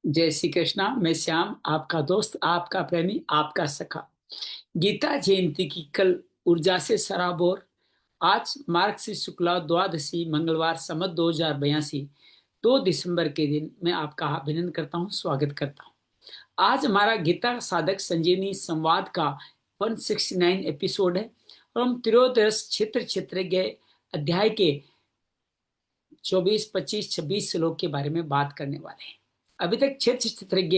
जय श्री कृष्णा। मैं श्याम, आपका दोस्त, आपका प्रेमी, आपका सखा। गीता जयंती की कल ऊर्जा से सराबोर। आज मार्ग से शुक्ला द्वादशी मंगलवार सम्मत 2082 2 दिसंबर के दिन मैं आपका अभिनंदन करता हूँ, स्वागत करता हूँ। आज हमारा गीता साधक संजीवनी संवाद का 169 एपिसोड है और हम त्रयोदश क्षेत्र क्षेत्रज्ञ अध्याय के 24, 25, 26 श्लोक के बारे में बात करने वाले हैं। अभी तक क्षेत्र क्षेत्रज्ञ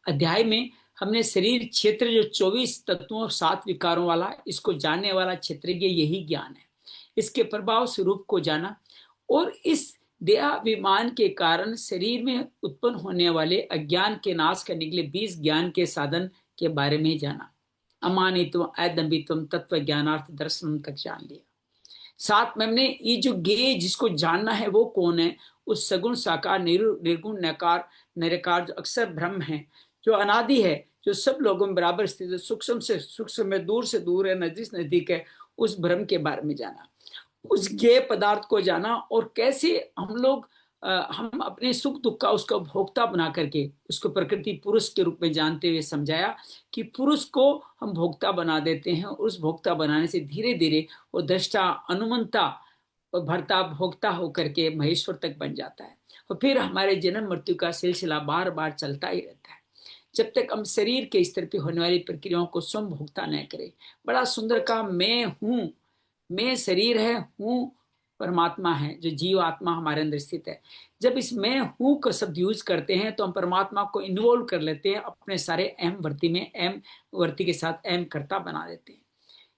अध्याय में हमने शरीर क्षेत्र जो 24 तत्वों और 7 विकारों वाला, इसको जानने वाला क्षेत्रज्ञ यही ज्ञान है। इसके प्रभाव स्वरूप को जाना और इस देहाभिमान के कारण शरीर में उत्पन्न होने वाले अज्ञान के नाश करने के लिए 20 ज्ञान के साधन के बारे में जाना। अमानित्व, अदम्भित्व, तत्व ज्ञानार्थ दर्शन तक जान लिया। साथ में हमने ये जो गे जिसको जानना है वो कौन है, उस सगुण साकार निर्गुण नकार निराकार जो अक्षर ब्रह्म है, जो अनादि है, जो सब लोगों में बराबर स्थित है, सूक्ष्म से सूक्ष्म में, दूर से दूर है, नजदीक से नजदीक है, उस ब्रह्म के बारे में जाना। उस ज्ञेय पदार्थ को जाना और कैसे हम अपने सुख दुख का उसका भोक्ता बना करके उसको प्रकृति पुरुष के रूप में जानते हुए समझाया कि पुरुष को हम भोक्ता बना देते हैं और उस भोक्ता बनाने से धीरे धीरे वो दृष्टा अनुमंता और भरता भोक्ता होकर के महेश्वर तक बन जाता है। और फिर हमारे जन्म मृत्यु का सिलसिला बार बार चलता ही रहता है जब तक हम शरीर के स्तर पर होने वाली प्रक्रियाओं को स्वयं भोक्ता न करें। बड़ा सुंदर का मैं हूं, मैं शरीर है, हूं परमात्मा है, जो जीव आत्मा हमारे अंदर स्थित है। जब इस मैं हूं का शब्द यूज करते हैं तो हम परमात्मा को इन्वॉल्व कर लेते हैं अपने सारे अहम वर्ती में, अहम वर्ती के साथ अहम कर्ता बना देते हैं।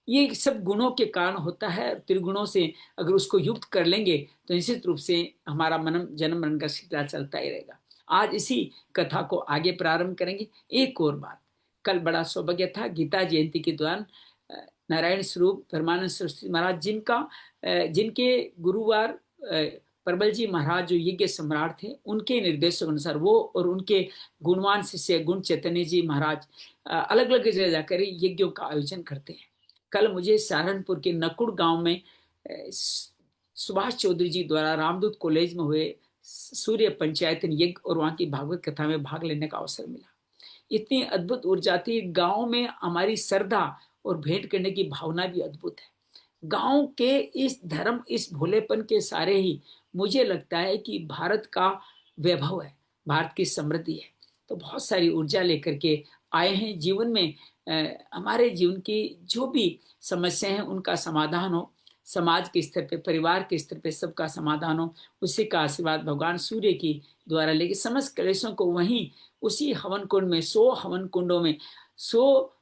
ये सब गुणों के कारण होता है। त्रिगुणों से अगर उसको युक्त कर लेंगे तो निश्चित रूप से हमारा मन जन्म मरण का सिलसिला चलता ही रहेगा। आज इसी कथा को आगे प्रारंभ करेंगे। एक और बात, कल बड़ा सौभाग्य था गीता जयंती के दौरान नारायण स्वरूप परमानंद सरस्वती महाराज जिनके गुरुवार प्रबल जी महाराज जो यज्ञ सम्राट थे, उनके निर्देशों अनुसार वो और उनके गुणवान शिष्य गुण चैतन्य जी महाराज अलग अलग जगह जाकर यज्ञों का आयोजन करते हैं। कल मुझे सहारनपुर के नकुड़ गांव में सुभाष चौधरी जी द्वारा रामदूत कॉलेज में हुए सूर्य पंचायतन यज्ञ और वहां की भागवत कथा में भाग लेने का अवसर मिला। इतनी अद्भुत ऊर्जा थी गांव में। हमारी श्रद्धा और भेंट करने की भावना भी अद्भुत है। गांव के इस धर्म, इस भोलेपन के सारे ही मुझे लगता है कि भारत का वैभव है, भारत की समृद्धि है। तो बहुत सारी ऊर्जा लेकर के आए हैं जीवन में। हमारे जीवन की जो भी समस्याएं हैं उनका समाधान हो, समाज के स्तर पे, परिवार के स्तर पे सबका समाधान हो, उसी का आशीर्वाद भगवान सूर्य की द्वारा लेके समस्त कलेशों को वहीं उसी हवन कुंड में, 100 हवन कुंडों में 100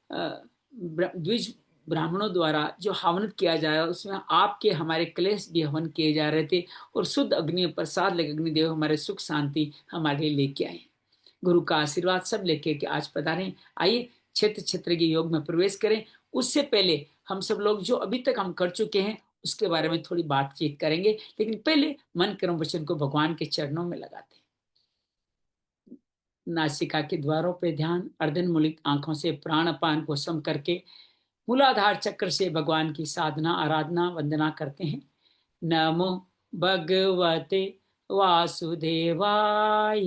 द्विज ब्राह्मणों द्वारा जो हवन किया जा रहा है उसमें आपके हमारे क्लेश भी हवन किए जा रहे थे और शुद्ध अग्नि प्रसाद लेकर अग्निदेव हमारे सुख शांति हमारे लिए लेके आए। गुरु का आशीर्वाद सब लेके के आज पधारे। आइए क्षेत्र क्षेत्र के योग में प्रवेश करें। उससे पहले हम सब लोग जो अभी तक हम कर चुके हैं उसके बारे में थोड़ी बातचीत करेंगे, लेकिन पहले मन कर्म वचन को भगवान के चरणों में लगाते हैं। नासिका के द्वारों पे ध्यान, अर्धनमुलित आंखों से प्राणपान को सम करके मूलाधार चक्र से भगवान की साधना आराधना वंदना करते हैं। नमो भगवते वासुदेवाय,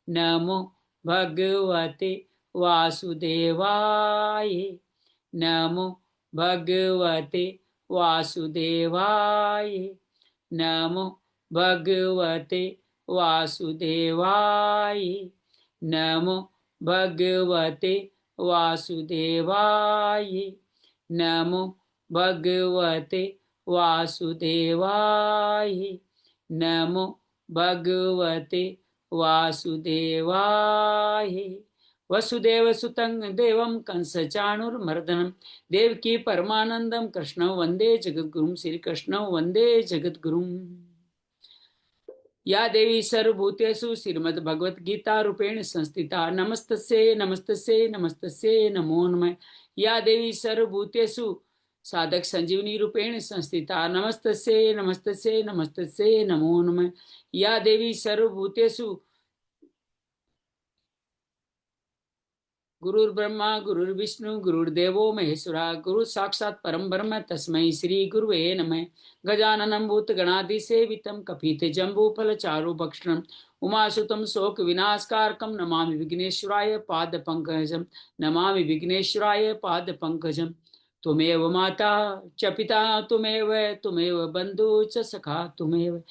नमो भगवते वासुदेवाय, नमो भगवते वासुदेवाय, नमो भगवते वासुदेवाय, नमो भगवते वासुदेवाय, नमो भगवते वासुदेवाय, नमो भगवते वासुदेवाय। वसुदेव सुतं देवं कंसचाणूरमर्दनं देवकी परमानंदं कृष्णं वंदे जगद्गुरुं, श्री कृष्णं वंदे जगद्गुरुं। या देवी सर्वभूतेषु श्रीमद्भगवद्गीता रूपेण संस्थिता नमस्तस्यै नमस्तस्यै नमस्तस्यै नमो नमः। या देवी सर्वभूतेषु साधक संजीवनी रूपेण संस्थिता नमस्तस्यै नमस्तस्यै नमस्तस्यै नमो नमः। या देवी सर्वभूतेषु गुरुर्ब्रह्मा गुरुर्विष्णु गुरुर्देवो महेश्वरा गुरु साक्षात् परम ब्रह्म तस्मै श्री गुरुवे नमः। गजाननं भूतगणाधिसेवितं कपितजम्बूफलचारुभक्षणं उमासुतं शोकविनाशकारकं नमामि विघ्नेश्वराय पादपङ्कजं। नमामि विघ्नेश्वराय पादपङ्कजं। त्वमेव माता च पिता त्वमेव बन्धु च सखा त्वमेव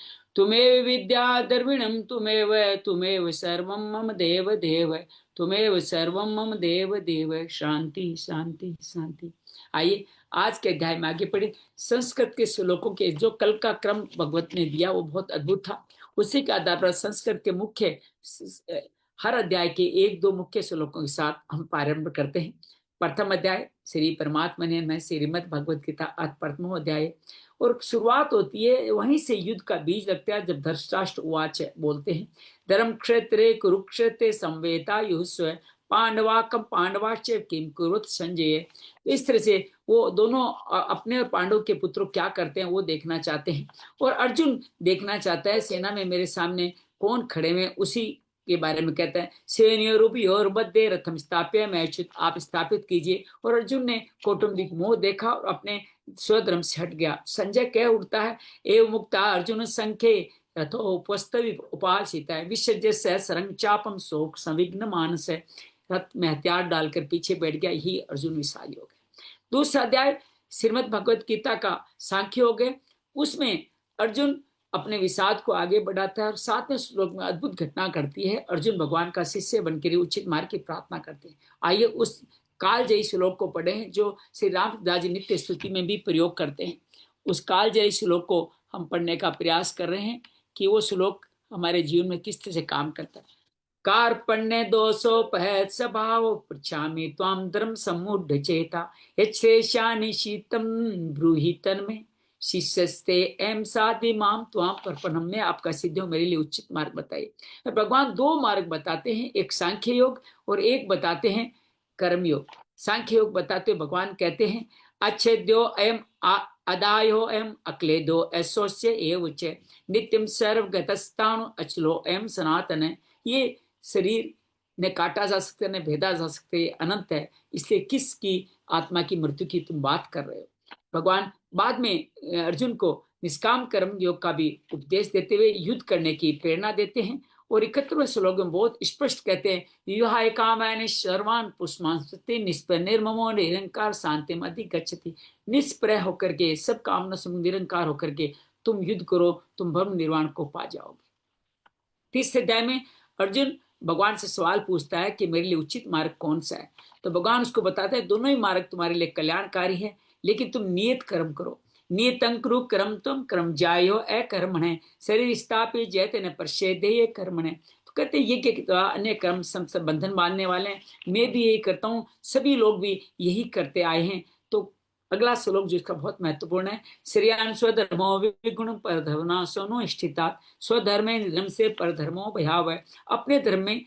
विद्या द्रविणं त्वमेव सर्वं मम देव देव तुम्हें सर्वम मम देव देव। शांति शांति शांति। आइए आज के अध्याय में आगे पढ़े। संस्कृत के श्लोकों के जो कल का क्रम भगवत ने दिया वो बहुत अद्भुत था। उसी के आधार पर संस्कृत के मुख्य हर अध्याय के एक दो मुख्य श्लोकों के साथ हम प्रारंभ करते हैं। प्रथम अध्याय श्री परमात्मा ने मैं श्रीमद् भगवत गीता प्रथमो अध्याय, और शुरुआत होती है वहीं से युद्ध का बीज लगता है जब धृतराष्ट्र उवाच बोलते हैं, धर्म क्षेत्रे कुरुक्षेत्रे संवेता युस्व पांडवाकम पांडवाच किम कुरुत संजय। इस तरह से वो दोनों अपने और पांडव के पुत्रों क्या करते हैं वो देखना चाहते हैं, और अर्जुन देखना चाहता है सेना में मेरे सामने कौन खड़े में, उसी के बारे में कहता है सेनियोरूपी और बद्दे रथम स्थाप्य मैच्युत, आप स्थापित कीजिए। और अर्जुन ने कौटुंबिक मोह देखा और अपने स्वधर्म से हट गया। संजय कह उठता है एवं मुक्ता अर्जुन संख्ये रथो उपस्तवि उपासिता है विसर्ज्य से सरंग चापम शोक संविघ्न मानस है। रथ में हथियार डालकर पीछे बैठ गया, यही अर्जुन विषाद योग है। दूसरा अध्याय श्रीमद् भगवत गीता का सांख्य योग है। उसमें अर्जुन अपने विषाद को आगे बढ़ाता है और सातवें श्लोक में अद्भुत घटना करती है। अर्जुन भगवान का शिष्य बनकर उचित मार्ग की प्रार्थना करते हैं। आइए उस कालजयी श्लोक को पढ़ें जो श्री रामदास जी नित्य स्तुति में भी प्रयोग करते हैं। उस कालजयी श्लोक को हम पढ़ने का प्रयास कर रहे हैं कि वो श्लोक हमारे जीवन में किस तरह से काम करता है। कार्पण्य दोषोपहत स्वभाव पृछामि त्वाम धर्म समुढ़ चेता यच्छ्रेष्यानि शीतम ब्रूहि तन्मे शिष्यस्ते एम साधि माम त्वाम पर्पणम में आपका सिद्धो मेरे लिए उचित मार्ग बताइए। भगवान दो मार्ग बताते हैं, एक सांख्य योग और एक बताते हैं कर्म योग। सांख्य योग बताते हुए भगवान कहते हैं अच्छेद्यो एम अदायो एम अक्लेदो ऐसोस्य एवच नित्यम सर्वगतस्तानु अचलो एम सनातन। ये शरीर ने काटा जा सकता है, ने भेदा जा सकता है, अनंत है, इसलिए किसकी आत्मा की मृत्यु की तुम बात कर रहे हो। भगवान बाद में अर्जुन को निष्काम कर्म योग का भी उपदेश देते हुए युद्ध करने की प्रेरणा देते हैं। और 71वें श्लोक में बहुत स्पष्ट कहते हैं विवाह कामानि सर्वान् पुष्पान् सति निष्प्रह निर्ममो निरंकार शांतिम अधिगच्छति। निष्प्रह होकर के सब कामना से निरंकार होकर के तुम युद्ध करो, तुम ब्रह्म निर्वाण को पा जाओगे। तीसरे अध्याय में अर्जुन भगवान से सवाल पूछता है कि मेरे लिए उचित मार्ग कौन सा है। तो भगवान उसको बताता है दोनों ही मार्ग तुम्हारे लिए कल्याणकारी है, लेकिन तुम नियत कर्म करो। नियतंकुरु कर्म तुम कर्म जायो अकर्मण है शरीर स्थापित जयते न प्रषेधेय कर्मण है। तो कहते ये क्या अन्य कर्म सब बंधन बांधने वाले हैं, मैं भी यही करता हूँ, सभी लोग भी यही करते आए हैं। तो अगला श्लोक जो इसका बहुत महत्वपूर्ण है, श्रेयान स्वधर्मो विगुण परधर्मना सोनो स्थिता स्वधर्म निधर्म से परधर्मो भयाव है। अपने धर्म में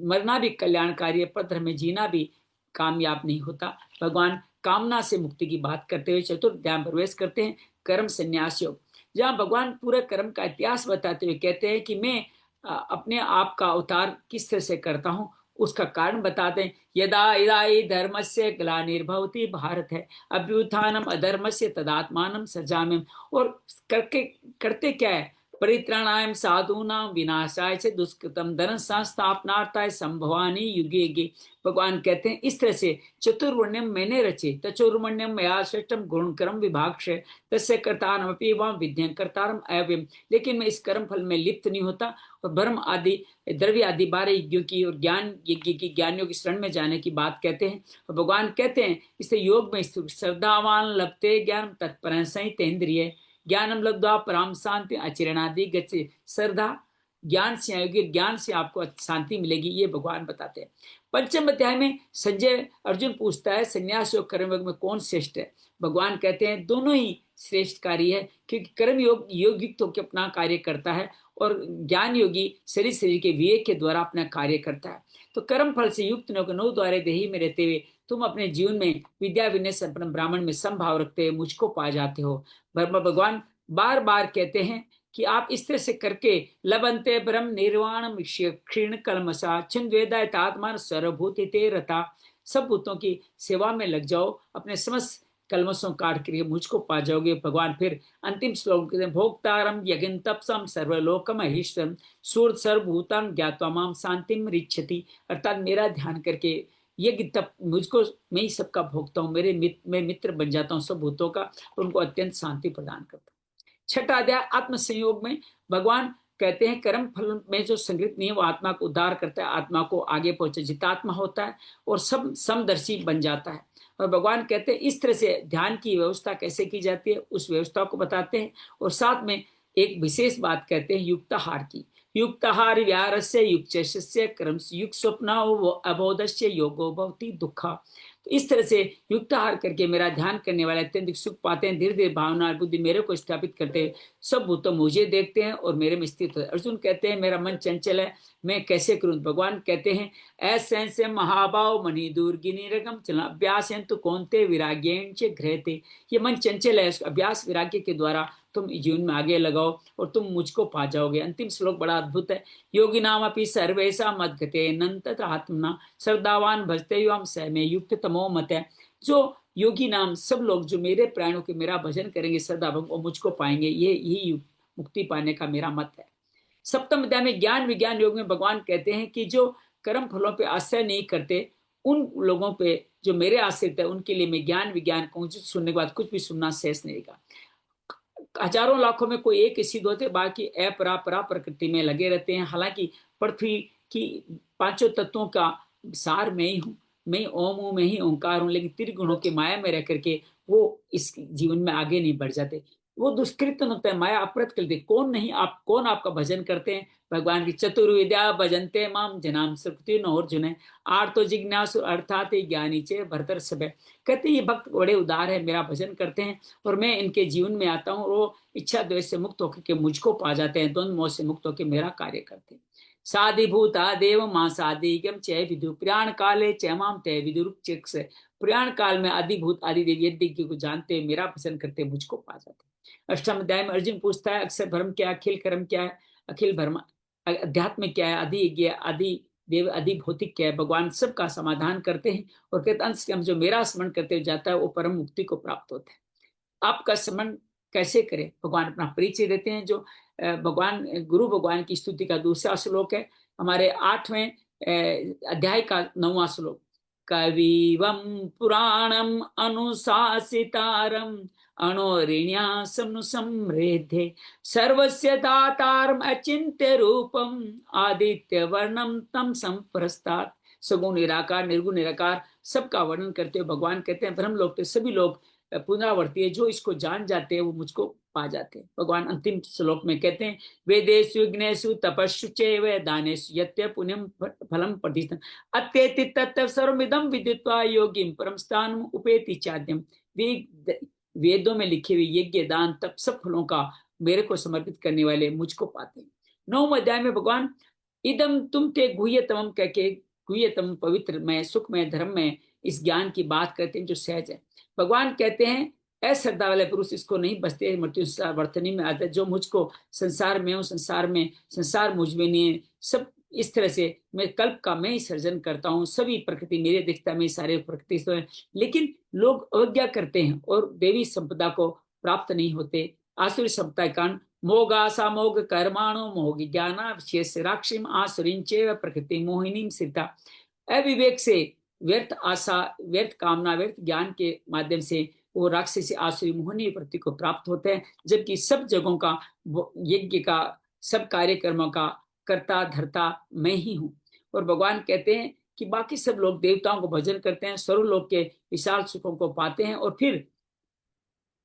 मरना भी कल्याणकारी है, पर धर्म में जीना भी कामयाब नहीं होता। भगवान कामना से मुक्ति की बात करते हुए चतुर्थ अध्याय में प्रवेश करते हैं कर्म संन्यास योग, जहाँ भगवान पूरे कर्म का इतिहास बताते हुए कहते हैं कि मैं अपने आप का अवतार किस तरह से करता हूँ, उसका कारण बताते हैं। यदा इदाई धर्म से ग्लानिर्भवति भारत है अभ्युत्थानम अधर्म से तदात्मानम सृजाम्यहम्। और करते क्या है, परित्राणाय साधूनां विनाशाय से दुष्कृतम धर्म संस्थापनार्थाय संभवानि युगे युगे। भगवान कहते हैं इस तरह से चतुर्वर्ण्यम मैंने रचे तचुर्वर्ण्यम मया सृष्टम गुणकर्म विभाक्ष तस्य कर्तारमपि वाम विद्यं कर्तारम अव्ययम्। लेकिन मैं इस कर्म फल में लिप्त नहीं होता और ब्रह्म आदि द्रव्य आदि 12 यज्ञों की और ज्ञान यज्ञ की ज्ञानियों की शरण में जाने की बात कहते हैं। और भगवान कहते हैं इससे योग में श्रद्धावान लभते ज्ञान तत्पर संहितेन्द्रिय ज्ञानम लब्ध्वा पराम शांति अचिरणादि गच्छति। श्रद्धा ज्ञान से आएगी, ज्ञान से आपको शांति मिलेगी, ये भगवान बताते हैं। पंचम अध्याय में संजय अर्जुन पूछता है संन्यास योग कर्म योग में कौन श्रेष्ठ है। भगवान कहते हैं दोनों ही श्रेष्ठ कार्य है, क्योंकि कर्म योग युक्त होकर अपना कार्य करता है और ज्ञान योगी शरीर के विवेक के द्वारा अपना कार्य करता है। तो कर्म फल से युक्त नौ द्वारे देही में रहते हुए तुम अपने जीवन में विद्या विनय संपन्न ब्राह्मण में समभाव रखते हुए मुझको पा जाते हो। भगवान बार बार कहते हैं कि आप इस तरह से करके लबंते ब्रह्म निर्वाण क्षीण कलमसा छिन्वेदायत आत्मा सर्वभूति ते रता, सब भूतों की सेवा में लग जाओ, अपने समस्त कलमसों काट करके मुझको पा जाओगे। भगवान फिर अंतिम श्लोक कहते हैं, भोक्तारम यज्ञ तपसम सर्वलोकम महेश्वरम सूर्य सर्वभूतान ज्ञात्वा माम शांतिम रिच्छति, अर्थात मेरा ध्यान करके यज्ञ तप मुझको, मैं ही सबका भोगता हूँ, मैं मित्र बन जाता हूँ सब भूतों का, उनको अत्यंत शांति प्रदान करता हूँ। छठा अध्याय आत्म संयोग में भगवान कहते हैं कर्म फल में जो संग्रहित नहीं है वो आत्मा को उद्धार करता है, आत्मा को आगे पहुंचे, जितात्मा होता है और सब समदर्शी बन जाता है। और भगवान कहते हैं इस तरह से ध्यान की व्यवस्था कैसे की जाती है उस व्यवस्था को बताते हैं। और साथ में एक विशेष बात कहते हैं युक्ताहार की, युक्ताहार व्यारस्य युक्तस्य क्रम युक्त स्वप्न अबोधस्य योगो भवति दुखा। तो इस तरह से युक्ताहार करके मेरा ध्यान करने वाले अत्यंत सुख पाते हैं, धीरे धीरे भावना और बुद्धि मेरे को स्थापित करते हैं, सब भूत मुझे देखते हैं और मेरे में स्थित होते हैं। अर्जुन कहते हैं मेरा मन चंचल है, मैं कैसे करूं? भगवान कहते हैं ऐसे महाभाव मणि दुर्गिनी रगम चला अभ्यास तो कौनते विराग्य घृते, ये मन चंचल है, अभ्यास विराग्य के द्वारा तुम जीवन में आगे लगाओ और तुम मुझको पा जाओगे। अंतिम श्लोक बड़ा अद्भुत है, योगी नाम अपनी सर्वेशा मदगते नंत आत्मना श्रद्धावान भजते युम स में युक्त तमो मत है। जो योगी नाम सब लोग जो मेरे प्राणों के मेरा भजन करेंगे श्रद्धा भंग वो मुझको पाएंगे, ये यही मुक्ति पाने का मेरा मत है। सप्तम अध्याय में ज्ञान विज्ञान योग में भगवान कहते हैं कि जो कर्म फलों पे आश्रय नहीं करते उन लोगों पे जो मेरे आश्रित है उनके लिए मैं ज्ञान विज्ञान कहूँ, सुनने के बाद कुछ भी सुनना शेष नहीं रहेगा। हजारों लाखों में कोई एक सिद्ध होते, बाकी अपरा परा प्रकृति में लगे रहते हैं। हालांकि पृथ्वी की पांचों तत्वों का सार मैं ही हूँ, मैं ओम हूँ, मैं ही ओंकार हूँ, लेकिन त्रिगुणों के माया में रह करके वो इस जीवन में आगे नहीं बढ़ जाते। वो दुष्कृत होता है, माया अपरत करती। कौन आपका भजन करते हैं? भगवान की चतुर्विद्या भजनते माम जनाम सुकृति न अर्जुन आर्तो जिज्ञासु अर्थात ज्ञानी चे भरतर सब। कहते ये भक्त बड़े उदार है, मेरा भजन करते हैं और मैं इनके जीवन में आता हूँ, वो इच्छा द्वेष से मुक्त होकर के मुझको पा जाते हैं, द्वंद्व मोह से मुक्त होकर मेरा कार्य करते हैं। साधिभूता देव मां साधिगम चय विदु प्रयाण काले चयमाम तय विदुर चिक्स, प्रयाण काल में आदिभूत आदिदेव यज्ञ को जानते मेरा भजन करते मुझको पा जाते। अष्टम अध्याय में अर्जुन पूछता है अक्षर भ्रम क्या है, अखिल कर्म क्या है, अखिल भ्रम अध्यात्म क्या है, आदि यज्ञ आदि देव आदि भौतिक क्या है। भगवान सबका समाधान करते हैं और कहते अंश हम जो मेरा स्मरण करते जाता है वो परम मुक्ति को प्राप्त होता है। आपका स्मरण कैसे करें? भगवान अपना परिचय देते हैं। जो भगवान गुरु भगवान की स्तुति का दूसरा श्लोक है हमारे 8वें अध्याय का 9वां श्लोक, कविवम पुराणम अनुशासितारम अणोरिण्यासम समृद्धे सर्वस्य दातारम अचिंत्य रूपम आदित्य वर्णम तम संप्रस्तात्। सगुण निराकार निर्गुण निराकार सबका वर्णन करते हुए भगवान कहते हैं ब्रह्म लोक के सभी लोग पुनरावर्ती है, जो इसको जान जाते हैं वो मुझको पा जाते हैं। भगवान अंतिम श्लोक में कहते हैं वेदेषु यज्ञेषु तपस्सु चैव दानेषु यत्य पुण्यम फलम प्रतिष्ठितम् अत्येति तत्तः सर्वमिदं विदित्वा योगिं परम स्थानम् उपेति चाद्यम्। वेदों में लिखे हुए यज्ञ दान तप सब फलों का मेरे को समर्पित करने वाले मुझको पाते हैं। 9वें अध्याय में भगवान इदम तुम ते गुह्यतम कह के गुह्यतम पवित्र में सुख में धर्म में इस ज्ञान की बात करते हैं जो सहज है। भगवान कहते हैं अश्रद्धा वाले पुरुष इसको नहीं बचते, मृत्यु संसार वर्तनी में आते। जो मुझको संसार में हूँ, संसार मुझ में नहीं है, सब इस तरह से मैं कल्प का मैं ही सर्जन करता हूँ, सभी प्रकृति मेरे दिखता में सारे प्रकृति तो है, लेकिन लोग अवज्ञा करते हैं और देवी संपदा को प्राप्त नहीं होते। आसुरी संपदा के कारण मोगासा मोग कर्माणो मोग ज्ञाना विशेष राक्षिम आसुरिंचे प्रकृति मोहिनी सीता। अविवेक से व्यर्थ आशा व्यर्थ कामना व्यर्थ ज्ञान के माध्यम से वो राक्षसी आसुरी मोहिनी प्रति को प्राप्त होते हैं, जबकि सब जगहों का यज्ञ का सब कार्यक्रमों का करता धरता मैं ही हूँ। और भगवान कहते हैं कि बाकी सब लोग देवताओं को भजन करते हैं, स्वर्गलोक के विशाल सुखों को पाते हैं और फिर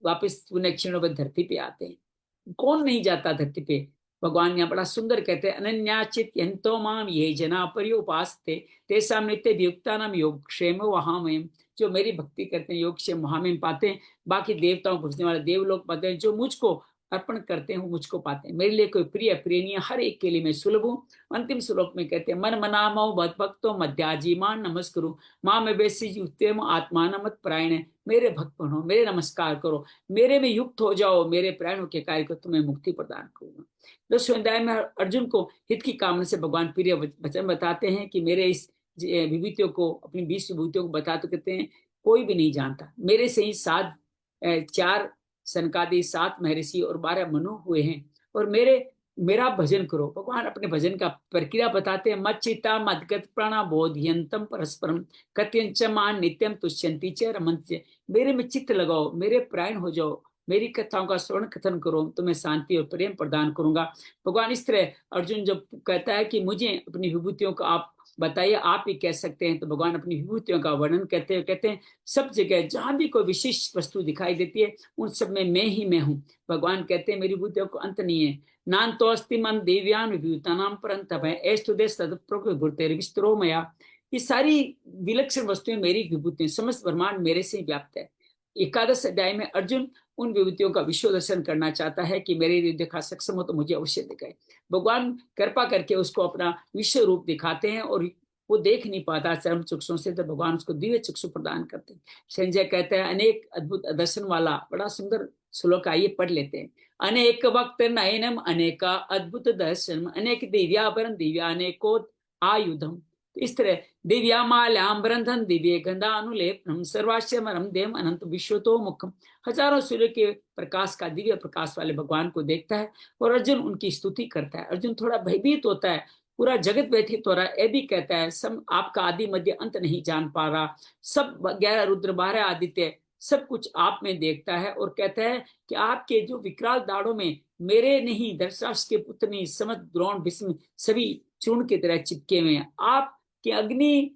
वापस पुनः क्षीणों पर धरती पे आते हैं। कौन नहीं जाता धरती पे? भगवान यहाँ बड़ा सुंदर कहते हैं अनन्याचित यंतो माम ये जना पर्युपासते तेसाम नित्य वियुक्ता नाम योग क्षेम वहामयम। जो मेरी भक्ति करते हैं योग क्षेम वहां में पाते हैं। बाकी देवताओं को भजने वाले देवलोक पाते हैं, जो मुझको अर्पण करते हैं वो मुझको पाते हैं। मेरे लिए कोई प्रिय प्रियनीय हर एक के लिए मैं सुलभ हूँ। अंतिम श्लोक में कहते हैं, मन मनामो बद भक्तो मध्याजीमान नमस्कुरु माँ में बेसी उत्तम आत्मान मत परायण। मेरे भक्त बनो, मेरे नमस्कार करो, मेरे में युक्त हो जाओ, मेरे प्राणों के कार्य को तुम्हें मुक्ति प्रदान करूंगा। 10वें अध्याय में अर्जुन को हित की कामना से भगवान प्रिय वचन बताते हैं कि मेरे इस विभूतियों को, अपनी 20 विभूतियों को बता, तो कहते हैं कोई भी नहीं जानता। मेरे से ही 4 सनकादि 7 महर्षि और 12 मनु हुए हैं। और मेरा भजन करो। भगवान अपने भजन का प्रक्रिया बताते हैं, मच्चिता मदगत प्राणा बोधयंतम परस्परम कत्यंच मान नित्यम तुष्यंती च रमन्त्य। मेरे में चित्त लगाओ, मेरे प्राण हो जाओ, मेरी कथाओं का श्रवण कथन करो, तुम्हें शांति और प्रेम प्रदान करूंगा। भगवान इस तरह अर्जुन जब कहता है कि मुझे अपनी विभूतियों को आप बताइए, आप ही कह सकते हैं, तो भगवान अपनी विभूतियों का वर्णन कहते हैं सब जगह जहां भी कोई विशिष्ट वस्तु दिखाई देती है उन सब में मैं ही मैं हूँ। भगवान कहते हैं मेरी विभूतियों को अंत नहीं है। नान्तो अस्ति मम दिव्यान विभूतानां परन्तप एस्तुदे सदप्रभुर्तेर विस्तरो मया। ये सारी विलक्षण वस्तुएं मेरी विभूति, समस्त ब्रह्मांड मेरे से व्याप्त है। 11 अध्याय में अर्जुन उन विभूतियों का विश्व दर्शन करना चाहता है कि मेरे लिए देखा सक्षम हो तो मुझे अवश्य दिखाए। भगवान कृपा करके उसको अपना विश्व रूप दिखाते हैं और वो देख नहीं पाता चरम चक्षुओं से, तो भगवान उसको दिव्य चक्षु प्रदान करते हैं। संजय कहते हैं अनेक अद्भुत दर्शन वाला बड़ा सुंदर श्लोक, आइए पढ़ लेते हैं। अनेक वक्त नयनम अनेका अद्भुत दर्शन अनेक दिव्याभरण दिव्या अनेको आयुधम। इस तरह दिव्या माल्याम बंधन दिव्य गंधानुलेपनम सर्वाश्यमरम देम अनंत विश्वतो मुखम। हजारों सूर्य के प्रकाश का दिव्य प्रकाश वाले भगवान को देखता है और अर्जुन उनकी स्तुति करता है। अर्जुन थोड़ा भयभीत होता है, पूरा जगत व्यथित हो रहा है। ये भी कहता है सब आपका आदि मध्य अंत नहीं जान पा रहा, सब 11 रुद्र 12 आदित्य सब कुछ आप में देखता है। और कहता है कि आपके जो विकराल दाढ़ों में मेरे नहीं धृतराष्ट्र के पुत्र नहीं समझ द्रोण भीष्म सभी चूर्ण की तरह चिपके हुए हैं। आप कि अग्नि,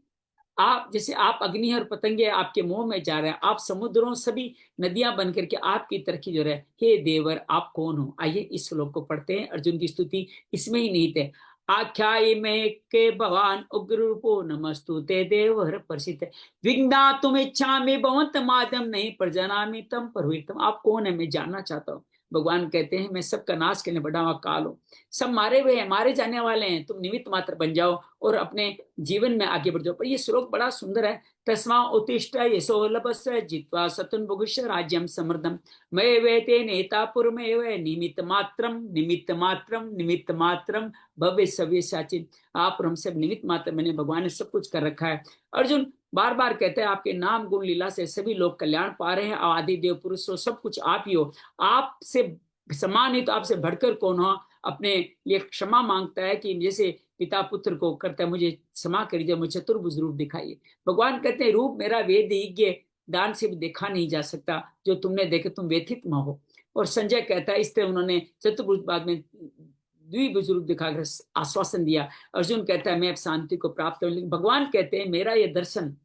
आप जैसे आप अग्नि और पतंगे आपके मुंह में जा रहे हैं, आप समुद्रों सभी नदियां बन करके आपकी तरफ की जो है, हे देवर आप कौन हो। आइए इस श्लोक को पढ़ते हैं। अर्जुन की स्तुति इसमें ही निहित है। आख्यायि में के भगवान उग्र रूपो नमस्तु ते देवहर प्रसिद्ध विज्ञा तुम इच्छा में भवंत माध्यम नहीं प्रजनामि तम परवीतम। आप कौन है मैं जानना चाहता हूँ। भगवान कहते हैं मैं सबका नाश करने बड़ा हुआ काल हूँ, सब मारे हुए हैं, मारे जाने वाले हैं, तुम निमित्त मात्र बन जाओ और अपने जीवन में आगे बढ़ जाओ। पर ये श्लोक बड़ा सुंदर है। तस्मा उत्तिष्ठ यशो लभस्व जित्वा सतुन भुगुष्य राज्यम समृद्धम मय वेते नेता पुरमेव निमित्त मात्रम भव्य सव्य साचिन। आप और हम सब निमित्त मात्र, मैंने भगवान ने सब कुछ कर रखा है। अर्जुन बार बार कहते हैं आपके नाम गुण लीला से सभी लोग कल्याण पा रहे हैं, आदि देव पुरुष हो, सब कुछ आप ही हो, आपसे समान ही तो आपसे बढ़कर कौन हो। अपने लिए क्षमा मांगता है कि जैसे पिता पुत्र को करता है, मुझे क्षमा करिए, मुझे चतुर्भुज रूप दिखाइए। भगवान कहते हैं रूप मेरा वेद यज्ञ दान से भी देखा नहीं जा सकता, जो तुमने देखे तुम व्यथित न हो। और संजय कहता है इस तरह उन्होंने चतुर्भुज बाद में द्विभुज रूप दिखाकर आश्वासन दिया। अर्जुन कहता है मैं अब शांति को प्राप्त करूं, लेकिन भगवान कहते हैं मेरा यह दर्शन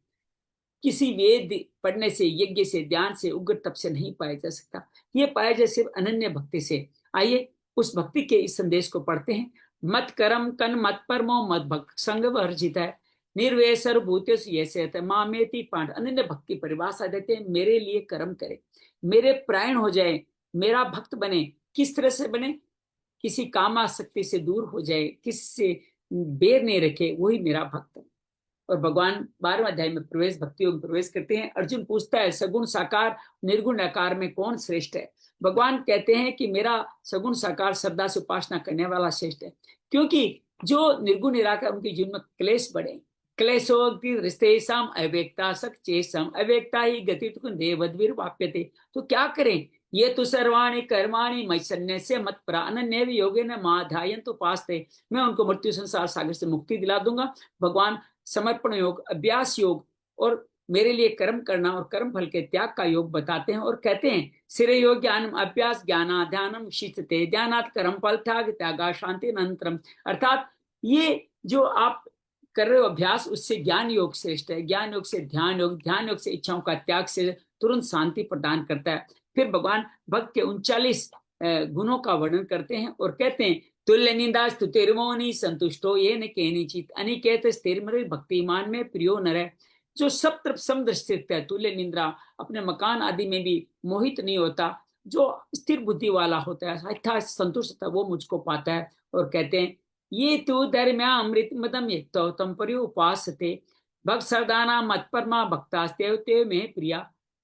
किसी वेद पढ़ने से, यज्ञ से, ध्यान से, उग्र तप से नहीं पाया जा सकता, ये पाया जाए सिर्फ अनन्य भक्ति से। आइए उस भक्ति के इस संदेश को पढ़ते हैं। मत करम कन मत परमो मत भक्त संग वर्जित है निर्वेशर भूत मामेति पांड। अनन्य भक्ति परिभाषा देते हैं मेरे लिए कर्म करे, मेरे प्राण हो जाए, मेरा भक्त बने। किस तरह से बने, किसी कामासक्ति से दूर हो जाए, किससे बेर नहीं रखे, वही मेरा भक्त है। और भगवान 12वें अध्याय में भक्ति योग प्रवेश करते हैं। अर्जुन पूछता है सगुण साकार निर्गुण आकार में कौन श्रेष्ठ है। भगवान कहते हैं कि मेरा सगुण साकार श्रद्धा से उपासना करने वाला श्रेष्ठ है, क्योंकि जो निर्गुण निराकार उनके जीवन में क्लेश बढ़े, क्लेशोक्तिस्तेषाम अव्यक्ता सचेषम अव्यक्ता ही गति देवद्वीर वाप्यते। तो क्या करें, ये तो सर्वाणि कर्माणि मयि सन्न्यस्य मत्परा अनन्येव योगेन माध्यायन्तो उपास्ते। मैं उनको मृत्यु संसार सागर से मुक्ति दिला दूंगा। भगवान समर्पण योग, अभ्यास योग और मेरे लिए कर्म करना और कर्म फल के त्याग का योग बताते हैं। और कहते हैं सिर योग ज्ञानम अभ्यास ज्ञाना ध्यानम शिष्यते ध्यानात् कर्म फल त्याग त्यागा शांति अनंतरम। अर्थात ये जो आप कर रहे हो अभ्यास, उससे ज्ञान योग श्रेष्ठ है, ज्ञान योग से ध्यान योग, ध्यान योग से इच्छाओं का त्याग से तुरंत शांति प्रदान करता है। फिर भगवान भक्त के 39 गुणों का वर्णन करते हैं और कहते हैं तुल्य निंदा स्तुतिर्मोनि संतुष्टो ये न केनिचित अनिकेत स्थिर भक्तिमान में प्रियो नर है। जो सब तरफ समदृष्टि है, तुल्य निंद्रा अपने मकान आदि में भी मोहित नहीं होता, जो स्थिर बुद्धि वाला होता है, अर्थात संतुष्ट होता है, वो मुझको पाता है। और कहते हैं ये तो दरम्या अमृत मदम एक तम पर उपास थे भक्त सरदाना मत परमा भक्तास्ते ते में प्रिया।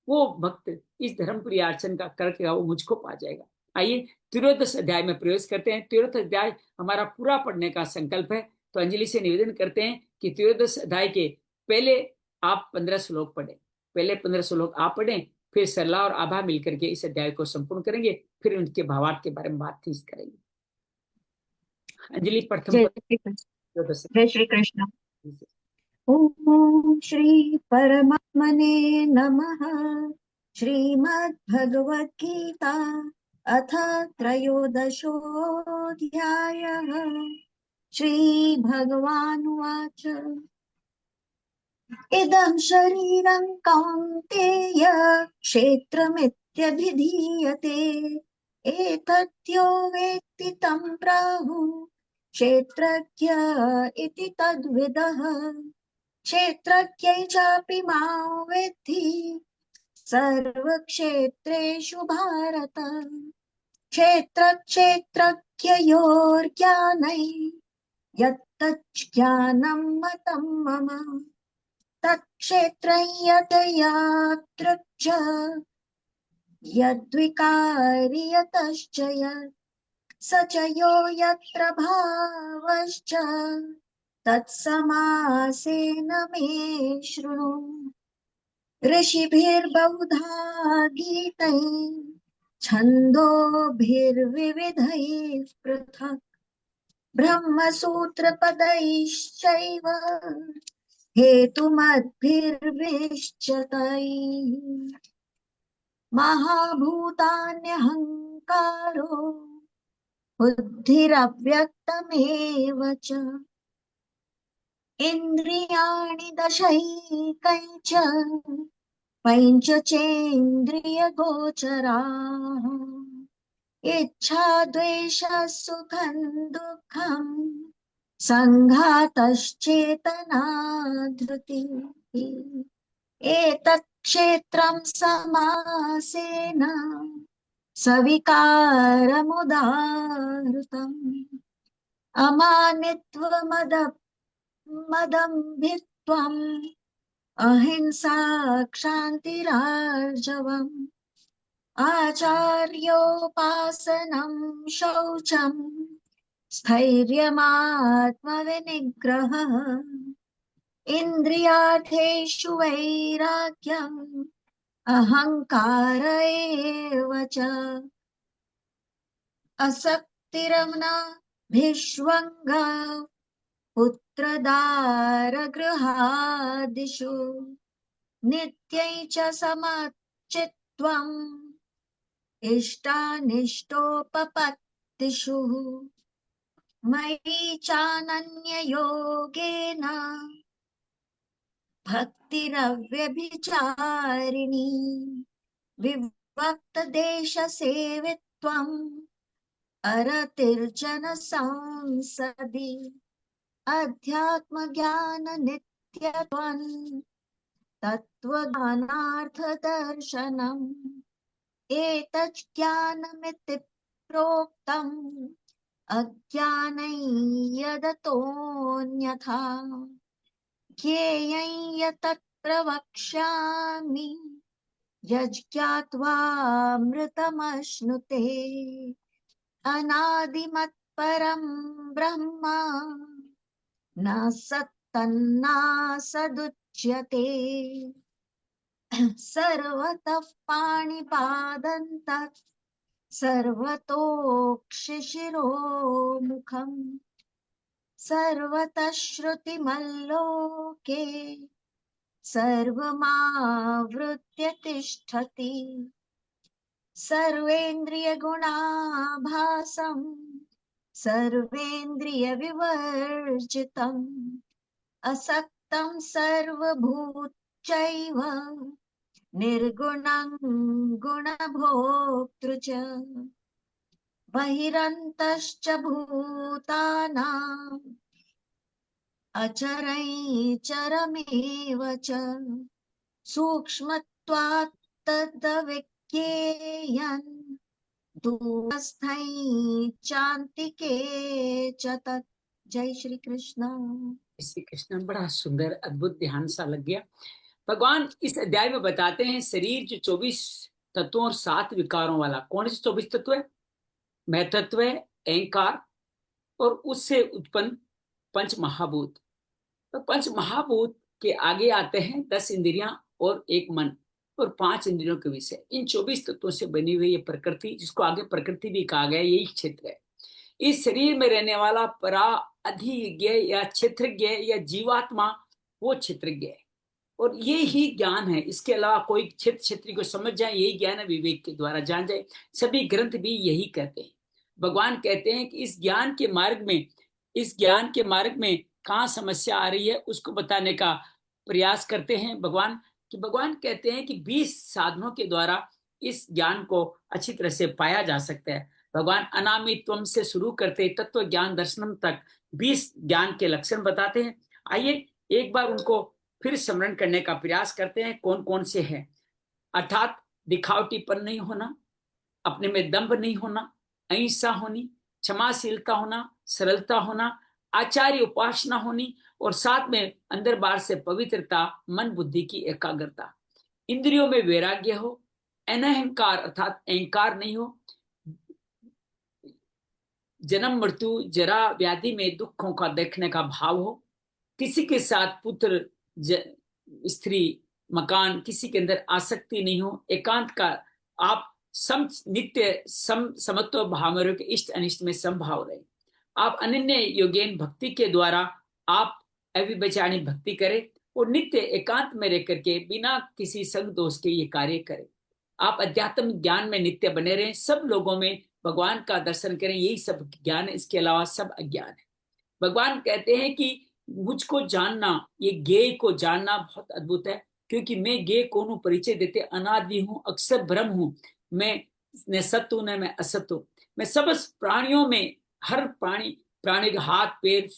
वो भक्त इस धर्म प्रियार्चन का करके वो मुझको पा जाएगा। आइए त्रयोदश अध्याय में प्रवेश करते हैं। त्रयोदश अध्याय हमारा पूरा पढ़ने का संकल्प है, तो अंजलि से निवेदन करते हैं कि त्रयोदश अध्याय के पहले आप 15 श्लोक पढ़ें, पहले 15 श्लोक आप पढ़ें, फिर सरला और आभा मिलकर के इस अध्याय को संपूर्ण करेंगे, फिर उनके भावार्थ के बारे में बातचीत करेंगे। अंजलि प्रथम जय श्री कृष्ण। जय श्री कृष्ण। ओम श्री परमात्मने नमः। श्रीमद् भगवद गीता अथ त्रयोदशोऽध्यायः। श्री भगवानुवाच इदं शरीरं कौन्तेय क्षेत्रमित्यभिधीयते एतद्यो वेत्ति तं प्राहुः क्षेत्रज्ञ इति तद्विदः। क्षेत्रज्ञै चापि मां वेत्ति सर्वक्षेत्रेषु भारत। क्षेत्रक्षेत्रज्ञयोर्ज्ञानै यत्तज्ज्ञानं मतं मम तत्क्षेत्रं यत् च यद्विकारि यतश्च यत् स च यो यत्र भावश्च तत्समासेन मे शृणु। ऋषिभिर्बहुधा गीतैः छन्दोभिर्विविधैः पृथक् ब्रह्मसूत्रपदैश्चैव हेतुमद्भिर्विश्चितैः। महाभूतान्यहङ्कारो बुद्धिरव्यक्तमेव च इन्द्रियाणि दशैकञ्च पञ्चचेन्द्रियगोचराः इच्छा द्वेषः सुखं दुःखं सङ्घातश्चेतना धृतिः। एतत् क्षेत्रं समासेन सविकारमुदाहृतम् अमानित्वमदम्भित्वम् अहिंसा क्षान्तिरार्जवम् आचार्योपासनं शौचं स्थैर्यमात्मविनिग्रहः इन्द्रियार्थेषु वैराग्यम् अहङ्कार एव च असक्तिरमनाभिष्वङ्ग पुत्रदारगृहादिषु नित्यै च समचित्त्वम् इष्टानिष्टोपपत्तिषु मयि चानन्ययोगेन भक्तिरव्यभिचारिणी विभक्तदेशसेवित्वम् अरतिर्जनसंसदि अध्यात्मज्ञाननित्यत्वम् तत्त्वज्ञानार्थदर्शनम् एतत् ज्ञानमिति प्रोक्तम् अज्ञानै यदतोऽन्यथा ज्ञेयं यतत् प्रवक्ष्यामि यज्ञात्वामृतमश्नुते अनादिमत्परं ब्रह्म न सत्तन्नासदुच्यते सर्वतः पाणिपादं तत् सर्वतोक्षिशिरोमुखम् सर्वतः श्रुतिमल्लोके सर्वमावृत्य तिष्ठति सर्वेन्द्रियगुणाभासं सर्वेन्द्रियविवर्जितम् असक्तं सर्वभूतैव निर्गुणं गुणभोक्तृ च बहिरन्तश्च भूतानाम् अचरैचरमेव च सूक्ष्मत्वात् तद्विज्ञेयम् दूरस्थै चान्तिके च तत्। जय श्री कृष्ण। श्री कृष्ण, बड़ा सुंदर अद्भुत ध्यान सा लग गया। भगवान इस अध्याय में बताते हैं शरीर जो 24 तत्वों और 7 विकारों वाला। कौन से 24 तत्व है? महतत्व है, अहंकार, और उससे उत्पन्न पंच महाभूत। तो पंच महाभूत के आगे आते हैं 10 इंद्रियां और एक मन और 5 इंद्रियों के विषय। इन 24 तत्वों से बनी हुई ये प्रकृति, जिसको आगे प्रकृति भी कहा गया, यही क्षेत्र है। इस शरीर में रहने वाला परा अधिज्ञ या क्षेत्रज्ञ या जीवात्मा, वो क्षेत्रज्ञ है। और ये ही ज्ञान है, इसके अलावा कोई क्षेत्र को समझ जाए, यही ज्ञान है, विवेक के द्वारा जान जाए। सभी ग्रंथ भी यही कहते हैं। भगवान कहते हैं कि इस ज्ञान के मार्ग में कहाँ समस्या आ रही है, उसको बताने का प्रयास करते हैं भगवान। भगवान कहते हैं कि 20 साधनों के द्वारा इस ज्ञान को अच्छी तरह से पाया जा सकता है। भगवान अनामित्वम से शुरू करते तत्व ज्ञान दर्शनम तक 20 ज्ञान के लक्षण बताते हैं। आइए एक बार उनको फिर स्मरण करने का प्रयास करते हैं, कौन कौन से हैं। अर्थात दिखावटीपन नहीं होना, अपने में दंभ नहीं होना, अहिंसा होनी, क्षमाशीलता होना, सरलता होना, आचार्य उपासना होनी, और साथ में अंदर बाहर से पवित्रता, मन बुद्धि की एकाग्रता, इंद्रियों में वैराग्य हो, अनहंकार अर्थात अहंकार नहीं हो, जन्म मृत्यु जरा व्याधि में दुखों का देखने का भाव हो, किसी के साथ पुत्र स्त्री मकान किसी के अंदर आसक्ति नहीं हो, एकांत का आप नित्य समत्व भाव में रहो, इष्ट अनिष्ट में समभाव रहे। आप अनन्य योगेन भक्ति के द्वारा आप अविबचारी भक्ति करें और नित्य एकांत में रह करके बिना किसी संग दोष के ये कार्य करें। आप अध्यात्म ज्ञान में नित्य बने रहें, सब लोगों में भगवान का दर्शन करें, यही सब ज्ञान है, इसके अलावा सब अज्ञान है। भगवान कहते हैं कि मुझको जानना, ये ज्ञेय को जानना बहुत अद्भुत है, क्योंकि मैं ज्ञेय कौन हूँ, परिचय देते अनादि हूँ, अक्षर ब्रह्म हूँ, मैं न सत्य हूँ न मैं असत्य हूँ, मैं सब प्राणियों में, हर प्राणी के हाथ पैर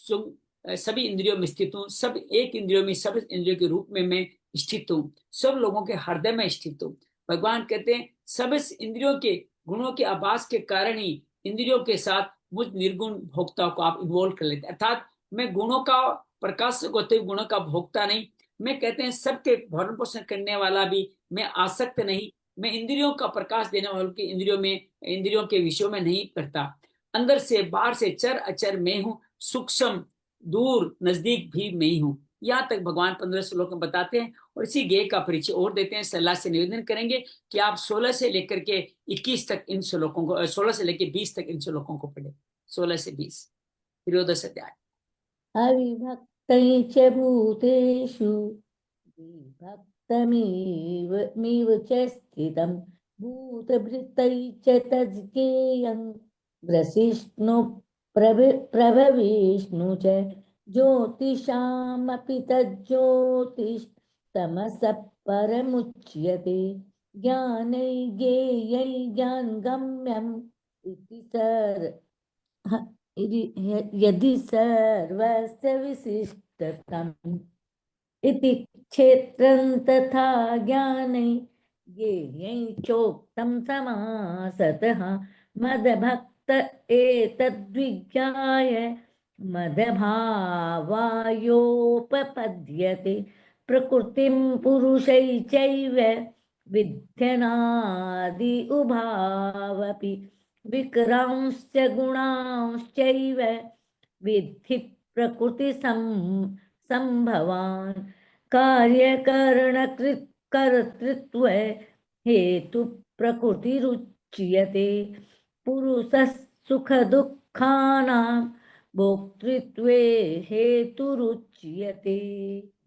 सभी इंद्रियों में स्थित हूँ, सब एक इंद्रियों में, सब इंद्रियों के रूप में मैं स्थित हूँ, सब लोगों के हृदय में स्थित हूँ। भगवान कहते हैं सब इंद्रियों के गुणों के आभास के कारण ही इंद्रियों के साथ मुझ निर्गुण भोक्ता को आप इन्वॉल्व कर लेते हैं। अर्थात मैं गुणों का प्रकाश होते हुए गुणों का भोक्ता नहीं, मैं कहते हैं सबके भरण पोषण करने वाला भी, मैं आसक्त नहीं, मैं इंद्रियों का प्रकाश देने वालों की इंद्रियों के विषयों में नहीं करता, अंदर से बाहर से चर अचर मैं हूँ, सूक्ष्म दूर नजदीक भी मैं ही हूँ। यहाँ तक भगवान 15 श्लोक में बताते हैं और इसी ज्ञेय का परिचय और देते हैं। सलाह से निवेदन करेंगे कि आप 16 से लेकर के 21 तक इन श्लोकों को, 16 से लेकर 20 तक इन श्लोकों को पढ़े। 16 से 20 त्रयोदश अध्याय। अविभक्तैः च भूतेषु विभक्तमिव च स्थितं भूतभृतैः च तज्ज्ञेयं ग्रसिष्णु प्रभविष्णु च ज्योतिषामपि तज्ज्योतिस्तमसः परमुच्यते ज्ञानैर्ज्ञेयैर्ज्ञानगम्यम् यदि सर्वस्य विशिष्टतम् इति क्षेत्रं तथा ज्ञानै ज्ञेयै चोक्तं समासतः मदभक्त एतद्विज्ञाय मदभावायोपपद्यते प्रकृतिं पुरुषैश्चैव विध्यनादि उभावपि विकरांश्च गुणांश्चैव विद्धि प्रकृति संभवान् कार्यकरणकर्तृत्व हेतु प्रकृतिरुच्यते पुरुषः सुख दुःखानां भोक्तृत्वे हेतुरुच्यते।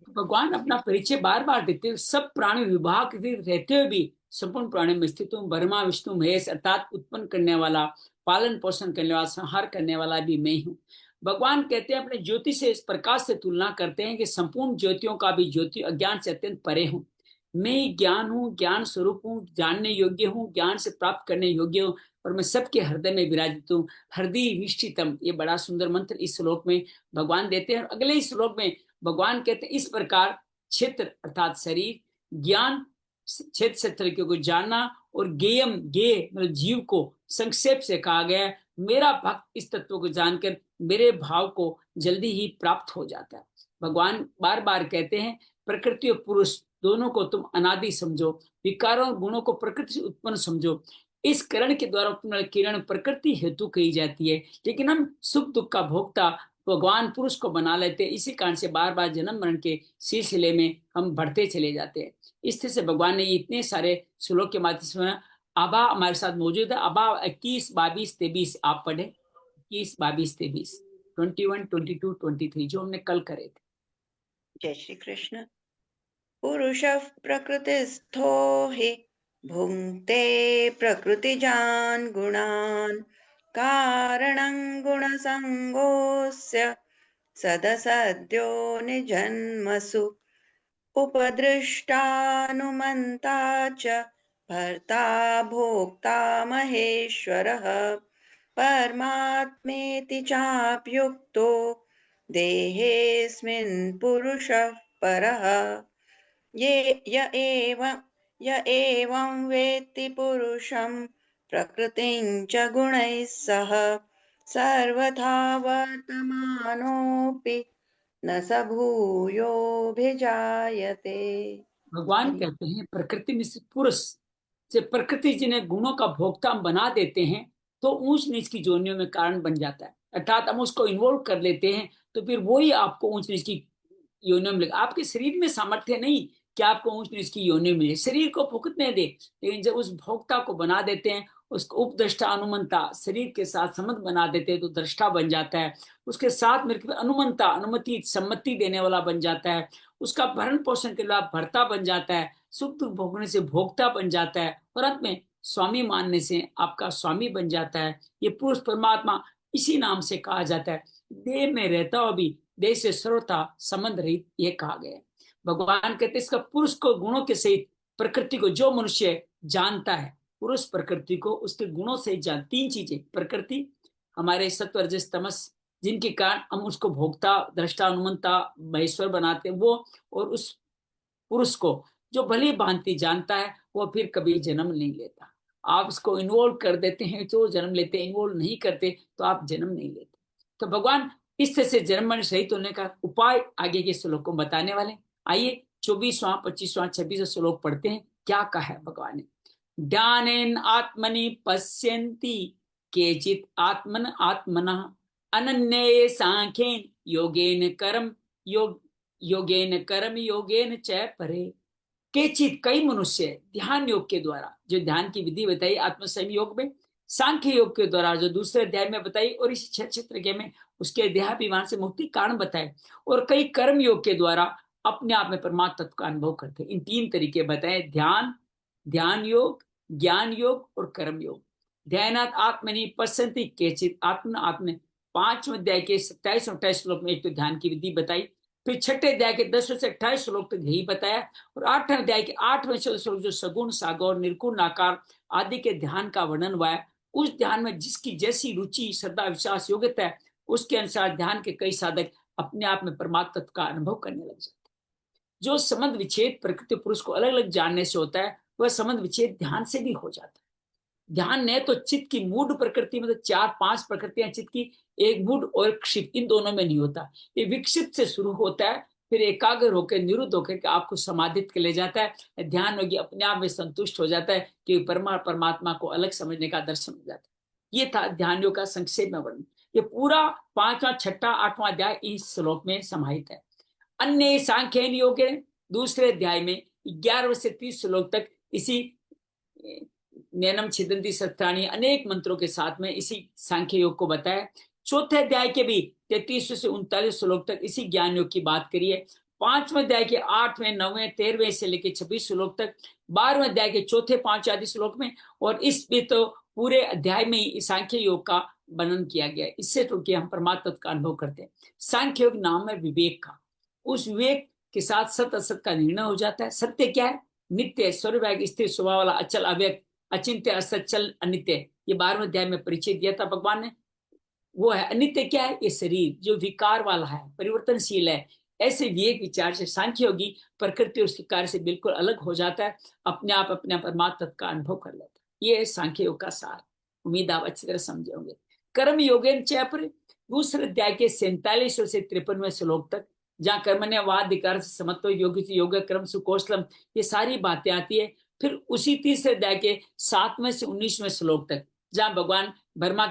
भगवान अपना परिचय बार बार देते हुए सब प्राणी विभाग रहते हुए भी संपूर्ण प्राणी में स्थित हूँ, ब्रह्मा विष्णु महेश अर्थात उत्पन्न करने वाला, पालन पोषण करने वाला, संहार करने वाला भी मैं हूँ। भगवान कहते हैं अपने ज्योति से इस प्रकाश से तुलना करते हैं कि संपूर्ण ज्योतियों का भी ज्योति अज्ञान से अत्यंत परे हूँ। मैं ज्ञान हूँ, ज्ञान स्वरूप हूँ, जानने योग्य हूँ, ज्ञान से प्राप्त करने योग्य हूँ, और मैं सबके हृदय में विराजित हूँ। हृदय विष्टितम, ये बड़ा सुंदर मंत्र इस श्लोक में भगवान देते हैं। अगले इस श्लोक में भगवान कहते हैं इस प्रकार क्षेत्र अर्थात शरीर, ज्ञान क्षेत्र को जानना और गेयम गे मतलब जीव को संक्षेप से कहा गया है। मेरा भक्त इस तत्व को जानकर मेरे भाव को जल्दी ही प्राप्त हो जाता है। भगवान बार बार कहते हैं प्रकृति और पुरुष दोनों को तुम अनादि समझो, विकारों और गुणों को प्रकृति से उत्पन्न समझो। इस करण के द्वारा उत्पन्न किरण प्रकृति हेतु कही जाती है, लेकिन हम सुख दुख का भोक्ता भगवान पुरुष को बना लेते हैं। इसी कारण से बार बार जन्म मरण के सिलसिले में हम बढ़ते चले जाते हैं। इस तरह से भगवान ने इतने सारे श्लोक के माध्यम से आभा हमारे साथ मौजूद है। आभा 21, 22, 23 आप पढ़े। 21, 22, 23, 21, 22, 23 जो हमने कल करे थे। जय श्री कृष्ण। पुरुषः प्रकृतिस्थो हि भुङ्क्ते प्रकृतिजान् गुणान् कारणं गुणसङ्गोऽस्य सदसद्यो निजन्मसु उपदृष्टानुमन्ता च भर्ता भोक्ता महेश्वरः परमात्मेति चाप्युक्तो देहेऽस्मिन् पुरुषः परः य एवं वेत्ति पुरुषं प्रकृतिं च गुणैः सह सर्वथा वर्तमानोऽपि न स भूयोऽभिजायते। भगवान कहते हैं प्रकृति में से पुरुष से प्रकृति जिन्हें गुणों का भोक्ता हम बना देते हैं तो ऊंच नीच की जोनियों में कारण बन जाता है। अर्थात हम उसको इन्वॉल्व कर लेते हैं तो फिर वही आपको ऊंच नीच की योनियों में। आपके शरीर में सामर्थ्य नहीं कि आपको ऊंच नीच की योनि मिले, शरीर को भुगतने दे, लेकिन जब उस भोक्ता को बना देते हैं, उसको उपद्रष्टा अनुमंता शरीर के साथ संबंध बना देते हैं तो दृष्टा बन जाता है। उसके साथ मेरे अनुमंता अनुमति सम्मति देने वाला बन जाता है। उसका भरण पोषण के लिए भर्ता बन जाता है, सुख दुख भोगने से भोक्ता बन जाता है और अंत में स्वामी मानने से आपका स्वामी बन जाता है। ये पुरुष परमात्मा इसी नाम से कहा जाता है। देह में रहता हो भी देह से सर्वथा संबंध रहित ये कहा गया है। भगवान कहते इसका पुरुष को गुणों के सहित प्रकृति को जो मनुष्य जानता है, पुरुष प्रकृति को उसके गुणों से जान। तीन चीजें प्रकृति हमारे सत्व रजस तमस जिनके कारण हम उसको भोक्ता दृष्टा अनुमंता महेश्वर बनाते हैं वो, और उस पुरुष को जो भली भांति जानता है वो फिर कभी जन्म नहीं लेता। आप उसको इन्वॉल्व कर देते हैं तो जन्म लेते, इन्वॉल्व नहीं करते तो आप जन्म नहीं लेते। तो भगवान इस तरह से जन्म मरण सहित होने का उपाय आगे के श्लोकों में बताने वाले। आइए 24वां 25वां 26वां श्लोक पढ़ते हैं। क्या कहा है भगवान ने। ज्ञानेन आत्मनि पश्यन्ति केचित् आत्मन आत्मनः अनन्ये सांख्येन योगेन कर्म योगेन च परे। केचित कई मनुष्य ध्यान योग के द्वारा जो ध्यान की विधि बताई आत्म संयम योग में, सांख्य योग के द्वारा जो दूसरे अध्याय में बताई और इस क्षेत्र के में उसके देहाभिमान से मुक्ति कारण बताए, और कई कर्म योग के द्वारा अपने आप में परमात्मा तत्व का अनुभव करते। इन तीन तरीके बताए, ध्यान योग, ज्ञान योग और कर्म योग। ध्यानात् आत्मनि पश्यन्ति केचित् आत्मन 5वें अध्याय के 27 और 28 श्लोक में एक तो ध्यान की विधि बताई, फिर 6ठे अध्याय के 10 से 28 श्लोक तक यही बताया, और 8वें अध्याय के 8वें श्लोक जो सगुण सागौर निर्गुण आकार आदि के ध्यान का वर्णन हुआ है, उस ध्यान में जिसकी जैसी रुचि श्रद्धा विश्वास योग्यता है उसके अनुसार ध्यान के कई साधक अपने आप में परमात्मा तत्व का अनुभव करने लग जाते हैं। जो संबंध विच्छेद प्रकृति पुरुष को अलग अलग जानने से होता है वह संबंध विच्छेद ध्यान से भी हो जाता है। ध्यान ने तो चित्त की मूड प्रकृति मतलब 4-5 प्रकृतियां चित्त की, एक मूड और क्षिप्त, इन दोनों में नहीं होता। ये विक्षिप्त से शुरू होता है, फिर एकाग्र होकर निरुद्ध होकर के आपको समाधित कर ले जाता है। ध्यान योगी अपने आप में संतुष्ट हो जाता है कि परमात्मा को अलग समझने का दर्शन हो जाता है। ये था ध्यान योग का संक्षेप में वर्णन। ये पूरा 5वां 6ठा 8वां अध्याय इस श्लोक में समाहित है। अन्य सांख्यन योग दूसरे अध्याय में 11 से 30 श्लोक तक इसी नैनम छिदंती सत्राणी अनेक मंत्रों के साथ में इसी सांख्य योग को बताया। चौथे अध्याय के भी 33 से 39 श्लोक तक इसी ज्ञान योग की बात करिए। 5वें अध्याय के 8वें 9वें 13वें से लेकर 26 श्लोक तक, 12वें अध्याय के चौथे 5 आदि श्लोक में, और इस भी तो पूरे अध्याय में ही सांख्य योग का वर्णन किया गया। इससे तो कि हम परमात्मा का अनुभव करते हैं। सांख्य योग नाम है विवेक का। उस विवेक के साथ सत्य असत का निर्णय हो जाता है। सत्य क्या है? नित्य स्वरूप स्थिर स्वभाव वाला अचल अव्यक्त अचिंत्य असचल अनित्य। ये 12वें अध्याय में परिचय दिया था भगवान ने। वो है अनित्य क्या है? ये शरीर जो विकार वाला है, परिवर्तनशील है, ऐसे विवेक विचार से सांख्य योगी प्रकृति और उसके कार्य से बिल्कुल अलग हो जाता है, अपने आप परमात्मा का अनुभव कर लेता है। ये है सांख्य योग का सार। उम्मीद आप अच्छी तरह समझे होंगे। कर्म योगेन च पर दूसरे अध्याय के 47 से 53वें श्लोक तक, जहाँ कर्मण्यवाधिकार से समत्व योगी से योग क्रम सुकौशलम, ये सारी बातें आती है। फिर उसी तीसरे अध्याय के 7वें से 19वें श्लोक तक, जहाँ भगवान ब्रह्मा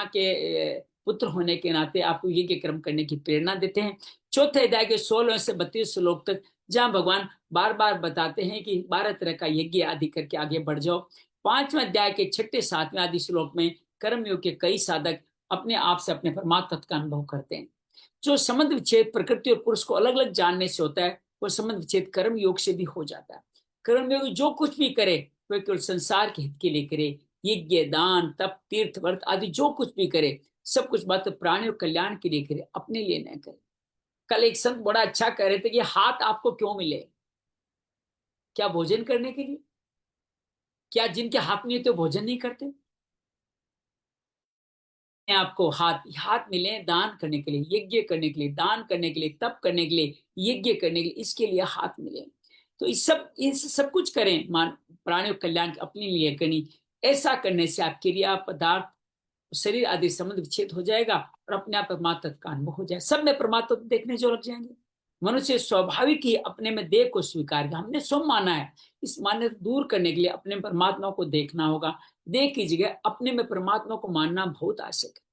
के पुत्र होने के नाते आपको यज्ञ कर्म करने की प्रेरणा देते हैं। चौथे अध्याय के 16 से 32 श्लोक तक, जहाँ भगवान बार बार बताते हैं कि 12 तरह का यज्ञ आदि करके आगे बढ़ जाओ। 5वें अध्याय के 6, 7वें आदि श्लोक में कर्मयोग के कई साधक अपने आप से अपने परमात्मा का अनुभव करते हैं। जो संबंध विच्छेद प्रकृति और पुरुष को अलग अलग जानने से होता है, वो संबंध विच्छेद कर्म योग से भी हो जाता है। कर्म योग जो कुछ भी करे वह केवल संसार के हित के लिए करे। यज्ञ, दान, तप, तीर्थ, व्रत आदि जो कुछ भी करे, सब कुछ बात प्राणियों कल्याण के लिए करे, अपने लिए न करे। कल एक संत बड़ा अच्छा कह रहे थे कि हाथ आपको क्यों मिले? क्या भोजन करने के लिए? क्या जिनके हाथ नहीं होते भोजन नहीं करते? आपको हाथ मिले दान करने के लिए, यज्ञ करने के लिए, दान करने के लिए, तप करने के लिए, यज्ञ करने के लिए, इसके लिए हाथ मिले। तो इस सब कुछ करें मान प्राणियों कल्याण अपने लिए करनी। ऐसा करने से आप क्रिया, पदार्थ, शरीर आदि संबंध विच्छेद हो जाएगा और अपने आप परमात्मा का अनुभव हो जाएगा। सब में परमात्मा देखने जो लग जाएंगे। मनुष्य स्वाभाविक ही अपने में देह को स्वीकार किया, हमने स्वयं माना है। इस मान्यता दूर करने के लिए अपने परमात्मा को देखना होगा। देह की जगह अपने में परमात्मा को मानना बहुत आवश्यक है।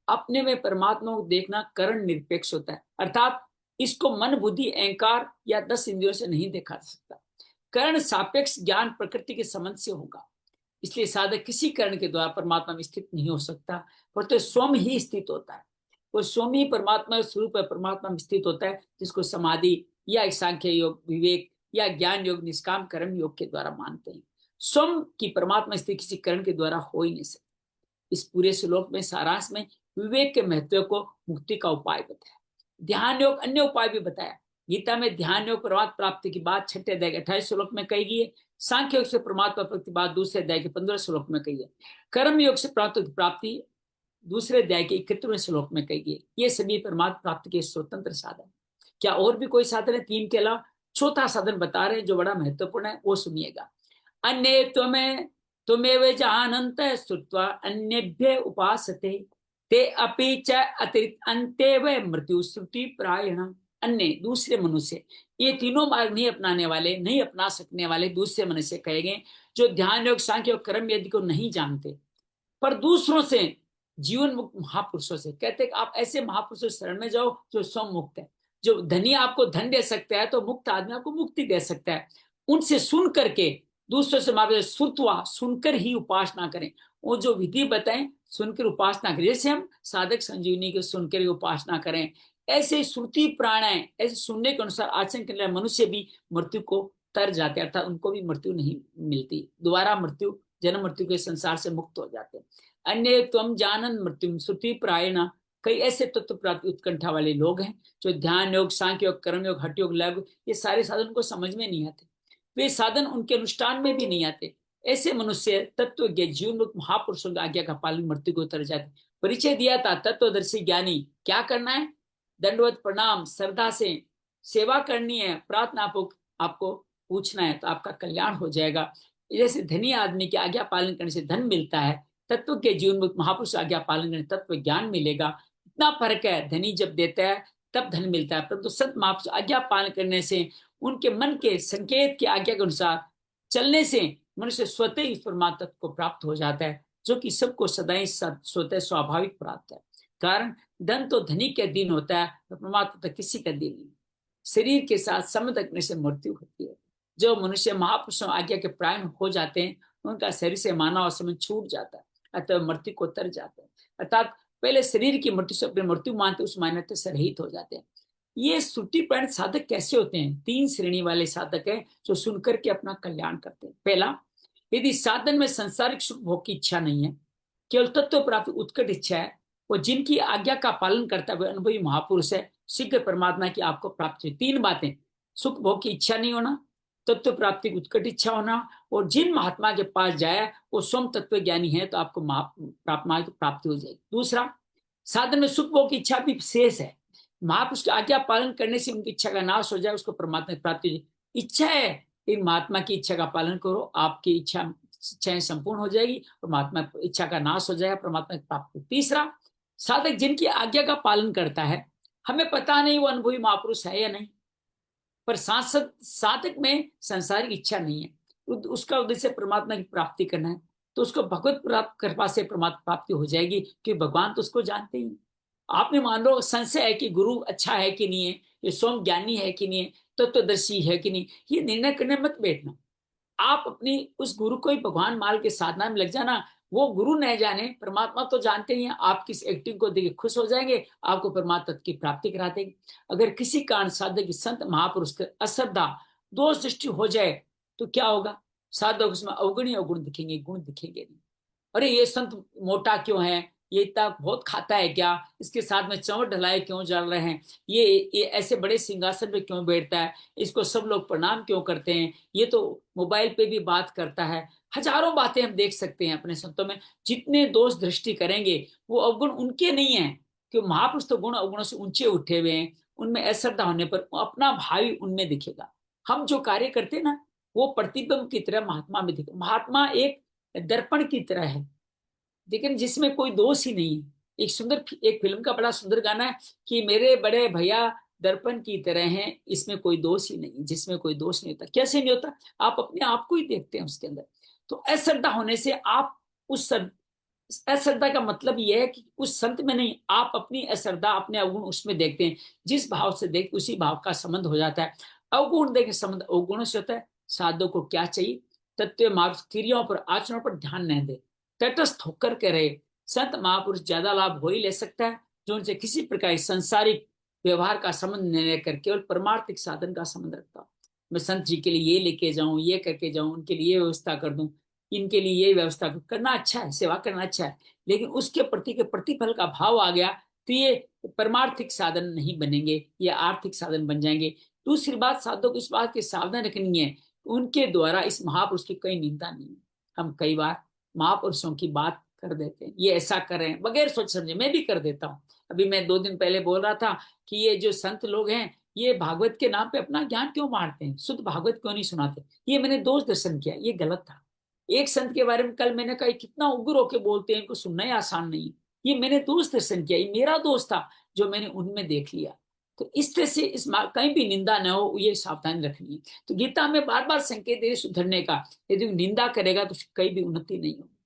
अपने में परमात्मा को देखना करण निरपेक्ष होता है, अर्थात इसको मन, बुद्धि, अहंकार या 10 इंद्रियों से नहीं देखा जा सकता। करण सापेक्ष ज्ञान प्रकृति के संबंध से होगा। इसलिए साधक किसी कर्ण के द्वारा परमात्मा में स्थित नहीं हो सकता, पर तो स्वयं ही स्थित होता है। वो स्वयं ही परमात्मा स्वरूप है, परमात्मा में स्थित होता है, जिसको समाधि या सांख्य योग, विवेक या ज्ञान योग, निष्काम कर्म योग के द्वारा मानते हैं। स्वयं की परमात्मा स्थिति किसी कर्ण के द्वारा हो ही नहीं सकती। इस पूरे श्लोक में सारांश में विवेक के महत्व को, मुक्ति का उपाय बताया। ध्यान योग अन्य उपाय भी बताया। गीता में ध्यान योग परमात्मा प्राप्ति की बात 6 अध्याय के 28 श्लोक में कही गई है। सांख्य योग से परमात्मा प्राप्ति की बात 2 अध्याय के 15 श्लोक में कही है। कर्म योग से प्राप्ति 2 अध्याय के 31वें श्लोक में कही गई है। ये सभी परमात्मा प्राप्ति के स्वतंत्र साधन। क्या और भी कोई साधन है? 3 के अलावा चौथा साधन बता रहे हैं जो बड़ा महत्वपूर्ण है, वो सुनिएगा। अन्य त्वमेव जानन्त श्रुत्वा अन्येभ्य उपासते ते अपि च अतिरिक्त अन्तेव मृत्यु श्रुति प्रायण। अन्य दूसरे मनुष्य, ये तीनों मार्ग नहीं अपनाने वाले, नहीं अपना सकने वाले दूसरे मनुष्य कहे गए, जो ध्यान योग, सांख्य योग, कर्म यदि को नहीं जानते, पर दूसरों से, जीवन मुक्त महापुरुषों से कहते हैं आप ऐसे महापुरुषों शरण में जाओ जो स्वयं मुक्त है। जो धनी आपको धन दे सकता है, तो मुक्त आदमी आपको मुक्ति दे सकता है। उनसे सुन करके दूसरों से मार्ग श्रुत्वा, सुनकर ही उपासना करें। वो जो विधि बताएं सुनकर उपासना करें। जैसे हम साधक संजीवनी को सुनकर ही उपासना करें, ऐसे श्रुति प्राणाएं, ऐसे सुनने के अनुसार आचरण करने वाले मनुष्य भी मृत्यु को तर जाते हैं, अर्थात उनको भी मृत्यु नहीं मिलती। दोबारा मृत्यु, जन्म मृत्यु के संसार से मुक्त हो जाते हैं। अन्य त्वम जानन मृत्यु श्रुति प्रायण। कई ऐसे तत्व प्राप्ति उत्कंठा वाले लोग हैं जो ध्यान योग, सांख्य योग, कर्म योग, हठ योग, लघु, ये सारे साधन को समझ में नहीं आते। वे साधन उनके अनुष्ठान में भी नहीं आते। ऐसे मनुष्य तत्वज्ञ जीवन मुक्त महापुरुषों की आज्ञा का पालन मृत्यु को उतर जाते। परिचय दिया था तत्वदर्शी ज्ञानी, क्या करना है? दंडवत प्रणाम श्रद्धा से सेवा करनी है, प्रार्थना आपको पूछना है, तो आपका कल्याण हो जाएगा। जैसे धनी आदमी की आज्ञा पालन करने से धन मिलता है, तत्व के जीवन मुक्त महापुरुष आज्ञा पालन करने तत्व ज्ञान मिलेगा। इतना फर्क है। धनी जब देता है तब धन मिलता है, परंतु संत महापुरुष आज्ञा पालन करने से, उनके मन के संकेत की आज्ञा के अनुसार चलने से मनुष्य स्वतः ही परमात्मा को प्राप्त हो जाता है, जो कि सबको सदाई स्वतः स्वाभाविक प्राप्त है। कारण धन तो धनी के अधीन होता है, परमात्मा तो किसी का अधीन नहीं। शरीर के साथ संबंध रखने से मृत्यु होती है। जो मनुष्य महापुरुषों आज्ञा के प्राण हो जाते हैं, उनका शरीर से मानव संबंध छूट जाता है, अतः मृत्यु को तर जाते हैं। अर्थात पहले शरीर की मृत्यु से अपनी मृत्यु मानते, उस मान्यता से रहित हो जाते हैं। ये श्रुति प्राण साधक कैसे होते हैं? 3 श्रेणी वाले साधक हैं जो सुनकर के अपना कल्याण करते हैं। पहला, यदि साधन में सांसारिक सुख भोग की इच्छा नहीं है, केवल तत्व प्राप्ति उत्कट इच्छा है, वो जिनकी आज्ञा का पालन करता है अनुभवी महापुरुष है, शीघ्र परमात्मा की आपको प्राप्ति है। 3 बातें, सुख भोग की इच्छा नहीं होना, तत्व प्राप्ति की उत्कट इच्छा होना, और जिन महात्मा के पास जाए वो स्वयं तत्व ज्ञानी है, तो आपको प्राप्ति हो जाएगी। दूसरा, साधन में सुख भोग की इच्छा भी शेष है, महापुरुष की आज्ञा पालन करने से उनकी इच्छा का नाश हो जाए, उसको परमात्मा की प्राप्ति हो जाए। इच्छा है लेकिन महात्मा की इच्छा का पालन करो, आपकी इच्छाएं संपूर्ण हो जाएगी और महात्मा इच्छा का नाश हो जाएगा, परमात्मा की प्राप्ति। तीसरा, साधक जिनकी आज्ञा का पालन करता है, हमें पता नहीं वो अनुभवी महापुरुष है या नहीं, पर साधक में सांसारिक इच्छा नहीं है, उसका उद्देश्य परमात्मा की प्राप्ति करना है, तो उसको भगवत प्राप्त कृपा से परमात्मा प्राप्ति हो जाएगी, कि भगवान तो उसको जानते ही। आपने मान लो संशय है कि गुरु अच्छा है कि नहीं है, ये सोम ज्ञानी है कि नहीं है, तत्वदर्शी है कि नहीं, ये निर्णय करने मत बैठना। आप अपनी उस गुरु को ही भगवान माल के साधना में लग जाना। वो गुरु नहीं जाने, परमात्मा तो जानते ही हैं। आप किस एक्टिंग को देख खुश हो जाएंगे, आपको परमात्मा की प्राप्ति करा देंगे। अगर किसी कारण साधक की संत महापुरुष के अश्रद्धा दोष दृष्टि हो जाए तो क्या होगा? साधक उसमें अवगुणी अवगुण दिखेंगे, गुण दिखेंगे नहीं। अरे ये संत मोटा क्यों है, ये इतना बहुत खाता है क्या, इसके साथ में चंवर ढलाए क्यों जल रहे हैं, ये ऐसे बड़े सिंहासन पे क्यों बैठता है, इसको सब लोग प्रणाम क्यों करते हैं, ये तो मोबाइल पे भी बात करता है। हजारों बातें हम देख सकते हैं अपने संतों में। जितने दोष दृष्टि करेंगे वो अवगुण उनके नहीं है, क्यों महापुरुष तो गुण अवगुणों से ऊंचे उठे हुए हैं। उनमें अश्रद्धा होने पर अपना भावी उनमें दिखेगा। हम जो कार्य करते हैं ना, वो प्रतिबिंब की तरह महात्मा में दिखे। महात्मा एक दर्पण की तरह है, लेकिन जिसमें कोई दोष ही नहीं है। एक फिल्म का बड़ा सुंदर गाना है कि मेरे बड़े भैया दर्पण की तरह हैं, इसमें कोई दोष ही नहीं, जिसमें कोई दोष नहीं होता। कैसे नहीं होता? आप अपने आप को ही देखते हैं उसके अंदर। तो अश्रद्धा होने से आप उस अश्रद्धा का मतलब यह है कि उस संत में नहीं, आप अपनी अश्रद्धा अपने अवगुण उसमें देखते हैं। जिस भाव से देख उसी भाव का संबंध हो जाता है। अवगुण देख संबंध अवगुणों से होता है। साधक को क्या चाहिए? तत्व मार्ग क्रियाओं पर आचरणों पर ध्यान नहीं दे, तटस्थ होकर के रहे। संत महापुरुष ज्यादा लाभ हो ही ले सकता है जो उनसे किसी प्रकार संसारिक व्यवहार का संबंध नहीं लेकर केवल परमार्थिक साधन का संबंध रखता। मैं संत जी के लिए ये लेके जाऊं, ये करके जाऊं, उनके लिए ये व्यवस्था कर दूं, इनके लिए ये व्यवस्था करना अच्छा है, सेवा करना अच्छा है, लेकिन उसके प्रति के प्रतिफल का भाव आ गया तो ये परमार्थिक साधन नहीं बनेंगे, ये आर्थिक साधन बन जाएंगे। दूसरी बात, साधक को इस बात की सावधान रखनी है, उनके द्वारा इस महापुरुष की कोई निंदा नहीं है। हम कई बार महापुरुषों की बात कर देते हैं, ये ऐसा कर रहे हैं बगैर सोच समझे। मैं भी कर देता हूँ। अभी मैं 2 दिन पहले बोल रहा था कि ये जो संत लोग हैं, ये भागवत के नाम पे अपना ज्ञान क्यों बांटते हैं, शुद्ध भागवत क्यों नहीं सुनाते। ये मैंने दोष दर्शन किया, ये गलत था। एक संत के बारे में कल मैंने कहा कितना उग्र होके बोलते हैं, इनको सुनना ही आसान नहीं है। ये मैंने दोष दर्शन किया, ये मेरा दोष था जो मैंने उनमें देख लिया। तो इस तरह से कहीं भी निंदा न हो, ये सावधानी रखनी है। तो गीता में बार बार संकेत दे सुधरने का। यदि निंदा करेगा तो कहीं भी उन्नति नहीं होगी।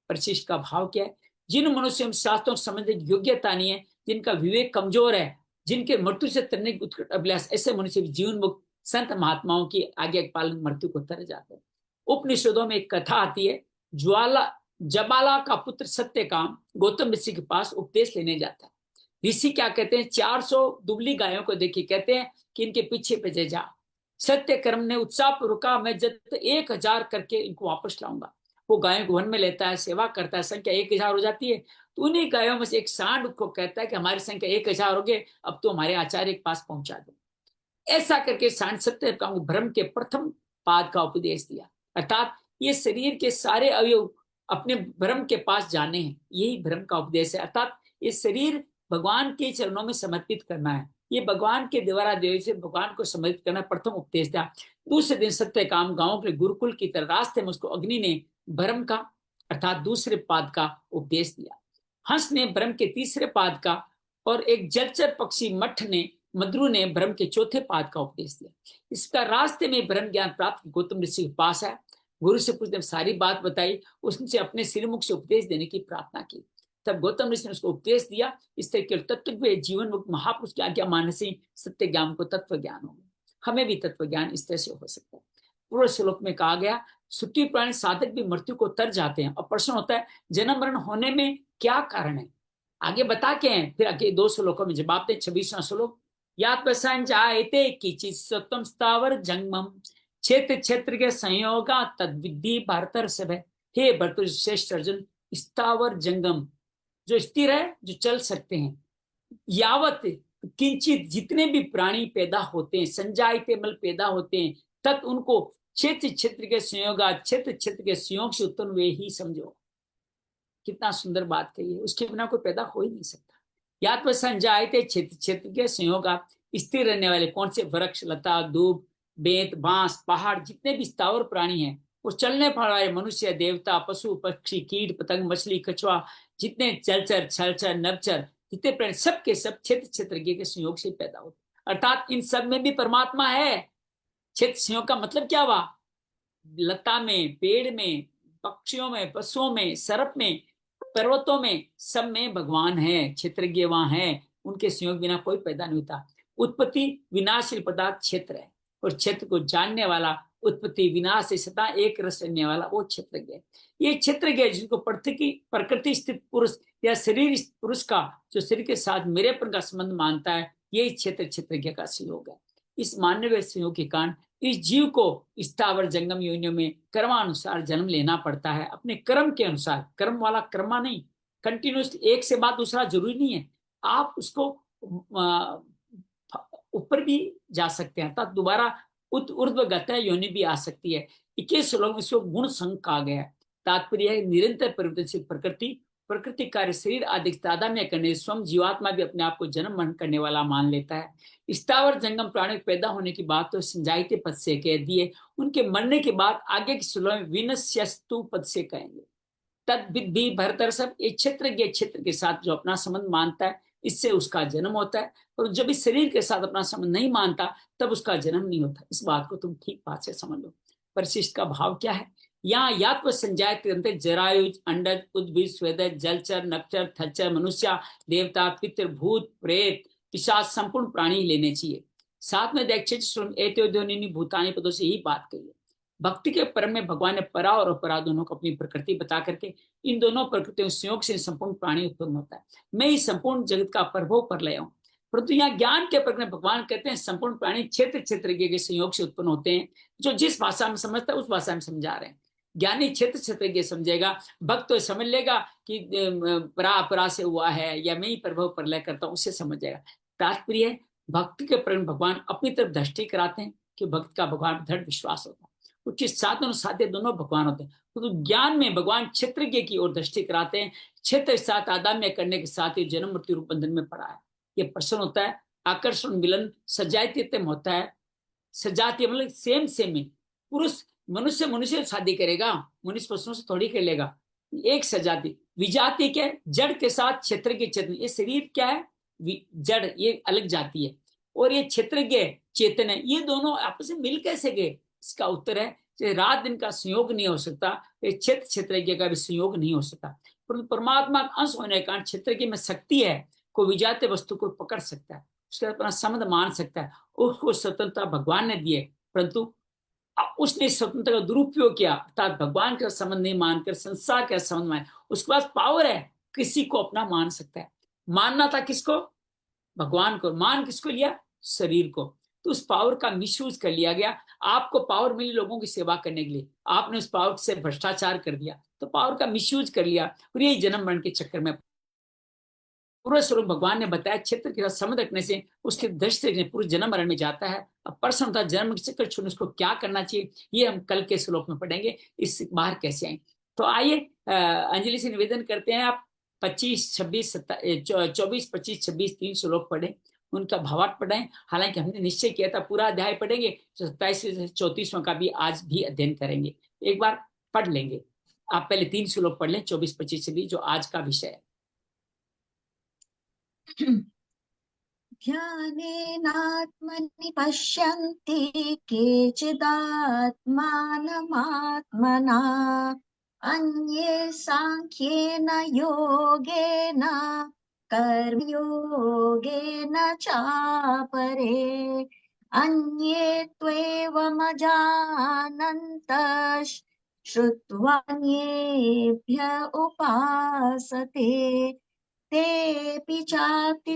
परिशिष्ट का भाव क्या है? जिन मनुष्य शास्त्रों को समझने की योग्यता नहीं है, जिनका विवेक कमजोर है, जिनके मृत्यु से तरने की उत्कट अभिलाष, ऐसे मनुष्य जीवन मुक्त संत महात्माओं की आज्ञा के पालन मृत्यु को तर जाते हैं। उपनिषदों में एक कथा आती है, जबाला का पुत्र सत्यकाम गौतम ऋषि के पास उपदेश लेने जाता है। ऋषि क्या कहते हैं? 400 दुबली गायों को देखिए, कहते हैं कि इनके पीछे पीछे जा। सत्यकर्म ने उत्साह पूर्वक कहा, मैं जब 1000 करके इनको वापस लाऊंगा। वो गायों को वन में लेता है, सेवा करता है, संख्या 1000 हो जाती है। तो उन्हीं गायों में से एक सांड को कहता है कि हमारी संख्या 1000 हो गए, अब तो हमारे आचार्य के पास पहुंचा दो। ऐसा करके सांड सत्यकाम को भ्रम के प्रथम पाद का उपदेश दिया, अर्थात ये शरीर के सारे अवयव अपने भ्रम के पास जाने हैं, यही भ्रम का उपदेश है। अर्थात ये शरीर भगवान के चरणों में समर्पित करना है, ये भगवान के द्वारा देव से भगवान को समर्पित करना, प्रथम उपदेश दिया। दूसरे दिन सत्यकाम गांव के गुरुकुल की तरह रास्ते में उसको अग्नि ने भ्रम का अर्थात दूसरे पाद का उपदेश दिया। हंस ने भ्रम के तीसरे पाद का, और एक जलचर पक्षी मद्रू ने भ्रम के चौथे पाद का उपदेश दिया। इसका रास्ते में ब्रह्म ज्ञान प्राप्त गौतम ऋषि के पास है, गुरु से पूछने सारी बात बताई, उसने अपने सिरमुख से उपदेश देने की प्रार्थना की। तब गौतम ऋषि ने उसको उपदेश दिया। इस तरह के तत्व जीवन मुक्त महापुरुष की आज्ञा मानने से सत्य ज्ञान को तत्व ज्ञान हो गया। हमें भी तत्व ज्ञान इस तरह से हो सकता है। पूर्व श्लोक में कहा गया, सुट्टी प्राणी साधक भी मृत्यु को तर जाते हैं। और प्रश्न होता है जन्म मरण होने में क्या कारण है? आगे बता के हैं, फिर आगे 2 श्लोकों में जवाब दे। 26वां श्लोक, यात्वसंजायते किंचित् सत्वं स्थावर जंगमम क्षेत्र क्षेत्र के संयोगा तद्विद्धि भारतर्षभ। हे भरतश्रेष्ठ अर्जुन, स्थावर जंगम जो स्थिर है, जो चल सकते हैं, यावत किंचित जितने भी प्राणी पैदा होते हैं, संजायते मल पैदा होते हैं, तत् उनको क्षेत्र क्षेत्र के संयोगा क्षेत्र क्षेत्र के संयोग से उत्पन्न वे ही समझो। कितना सुंदर बात कही है, उसके बिना कोई पैदा हो ही नहीं सकता। यात्व संजायते क्षेत्र, क्षेत्र के संयोगात स्थिर रहने वाले कौन से वृक्ष, लता, दूब, बेंत, बांस, पहाड़, जितने भी स्थावर प्राणी हैं, वो चलने फिरने वाले मनुष्य, देवता, पशु, पक्षी, कीट पतंग, मछली, कछुआ, जितने जलचर, छलचर, नभचर, जितने प्राणी, सब के सब क्षेत्र क्षेत्रज्ञ के संयोग से पैदा होते, अर्थात इन सब में भी परमात्मा है। क्षेत्र संयोग का मतलब क्या हुआ? लता में, पेड़ में, पक्षियों में, पशुओं में, सर्प में, पर्वतों में, सब में भगवान है, क्षेत्रज्ञ वहां है। उनके संयोग बिना कोई पैदा नहीं होता। उत्पत्ति विनाशील पदार्थ क्षेत्र है, और क्षेत्र को जानने वाला, उत्पत्ति विनाश से सदा एक रस रहने वाला, वो क्षेत्रज्ञ है। ये क्षेत्रज्ञ जिनको प्रकृति स्थित पुरुष या शरीर पुरुष का, जो शरीर के साथ मेरेपन का संबंध मानता है, ये क्षेत्रज्ञ का संयोग है। इस मानवीय संयोग के कारण इस जीव को स्थावर जंगम योनियों में कर्मानुसार जन्म लेना पड़ता है, अपने कर्म के अनुसार। कर्म वाला कर्मा नहीं, कंटिन्यूस एक से बाद दूसरा जरूरी नहीं है। आप उसको ऊपर भी जा सकते हैं, अर्थात दोबारा ऊर्ध्वगत योनि भी आ सकती है। 21 श्लोक में इसको गुण संग कहा गया है। तात्पर्य है निरंतर परिवर्तनशील प्रकृति कार्य शरीर आदि तादात्म्य करने स्वयं जीवात्मा भी अपने आप को जन्म मरण करने वाला मान लेता है। स्थावर जंगम प्राणी पैदा होने की बात तो संजायते पद से कह दिए, उनके मरने के बाद आगे के श्लोक में विनश्यस्तु पद से कहेंगे। तद विद्धि भरतर, सब एक क्षेत्र के साथ जो अपना संबंध मानता है, इससे उसका जन्म होता है, और जब इस शरीर के साथ अपना संबंध नहीं मानता तब उसका जन्म नहीं होता। इस बात को तुम ठीक बात से समझ लो। परिशिष्ट का भाव क्या है? यहाँ यात्व संजायते जरायुज, अंडज, उद्भिद, स्वेदज, जलचर, नक्षर, थलचर, मनुष्य, देवता, पितृ, भूत, प्रेत, पिशाच, संपूर्ण प्राणी लेने चाहिए। साथ में भूतानी पदों से यही बात कही है। भक्ति के परम में भगवान ने परा और अपरा दोनों को अपनी प्रकृति बता करके इन दोनों प्रकृतियों संयोग से संपूर्ण प्राणी उत्पन्न होता है। मैं इस संपूर्ण जगत का प्रभव पर ले आऊं, परंतु यहाँ ज्ञान के प्रकरण भगवान कहते हैं संपूर्ण प्राणी क्षेत्र के संयोग से उत्पन्न होते हैं। जो जिस भाषा में समझता है उस भाषा में समझा रहे हैं। ज्ञानी क्षेत्र समझेगा, भक्त तो समझ लेगा कि परा से हुआ है, या मैं ही प्रभव प्रलय करता हूँ, उससे समझ जाएगा। तात्पर्य भक्ति के प्रकरण भगवान अपनी तरफ दृष्टि कराते हैं कि भक्त का भगवान दृढ़ विश्वास होता है, उसके साथ दोनों भगवान होते हैं। तो ज्ञान में भगवान क्षेत्रज्ञ की ओर दृष्टि कराते हैं। क्षेत्र साथ आदाम्य करने के साथ ही जन्म मृत्यु रूप बंधन में पड़ा है। ये प्रश्न होता है, आकर्षण मिलन सजातीय होता है। सजातीय मतलब सेम में पुरुष मनुष्य शादी करेगा, मनुष्य पशुओं से थोड़ी कर लेगा। एक सजाती, विजाति क्या है? जड़ के साथ क्षेत्र के चेतन। ये शरीर क्या है? जड़, ये अलग जाति है, और ये क्षेत्रज्ञ चेतन है। ये दोनों आपस में मिल कैसे गए? इसका उत्तर है रात दिन का संयोग नहीं हो सकता, क्षेत्रज्ञ का भी संयोग नहीं हो सकता। परंतु परमात्मा का अंश होने के कारण क्षेत्रज्ञ में शक्ति है, को विजातीय वस्तु को पकड़ सकता है, उसका अपना संबंध मान सकता है। उसको स्वतंत्रता भगवान ने दी है, परंतु उसने स्वतंत्रता का दुरुपयोग किया, अर्थात भगवान का संबंध नहीं मानकर संसार का संबंध मान। उसके पास पावर है, किसी को अपना मान सकता है। मानना था किसको? भगवान को। मान किसको लिया? शरीर को। तो उस पावर का मिसयूज कर लिया गया। आपको पावर मिली लोगों की सेवा करने के लिए, आपने उस पावर से भ्रष्टाचार कर दिया, तो पावर का मिसयूज कर लिया, और यही जन्म मरण के चक्कर में। पूर्व स्वरूप भगवान ने बताया क्षेत्र के साथ संबंध रखने से उसके दृष्टि पूरे जन्म मरण में जाता है। अब प्रश्न होता है जन्म के चक्कर छोड़ने उसको क्या करना चाहिए, ये हम कल के श्लोक में पढ़ेंगे, इससे बाहर कैसे आए। तो आइए अंजलि से निवेदन करते हैं, आप 24, 25, 26, 3 श्लोक पढ़े, उनका भावार्थ पढ़ें। हालांकि हमने निश्चय किया था पूरा अध्याय पढ़ेंगे, 27 से 34वां का भी आज भी अध्ययन करेंगे। एक बार पढ़ लेंगे। आप पहले 3 श्लोक पढ़ लें, 24, 25 से भी, जो आज का विषय है। ध्यानेनात्मनि पश्यन्ति केचिदात्मानमात्मना, अन्ये सांख्येन योगेन कर्मयोगेन चापरे, अन्ये त्वेवमजानन्तः श्रुत्वान्येभ्य उपासते, तेऽपि चातितरन्त्येव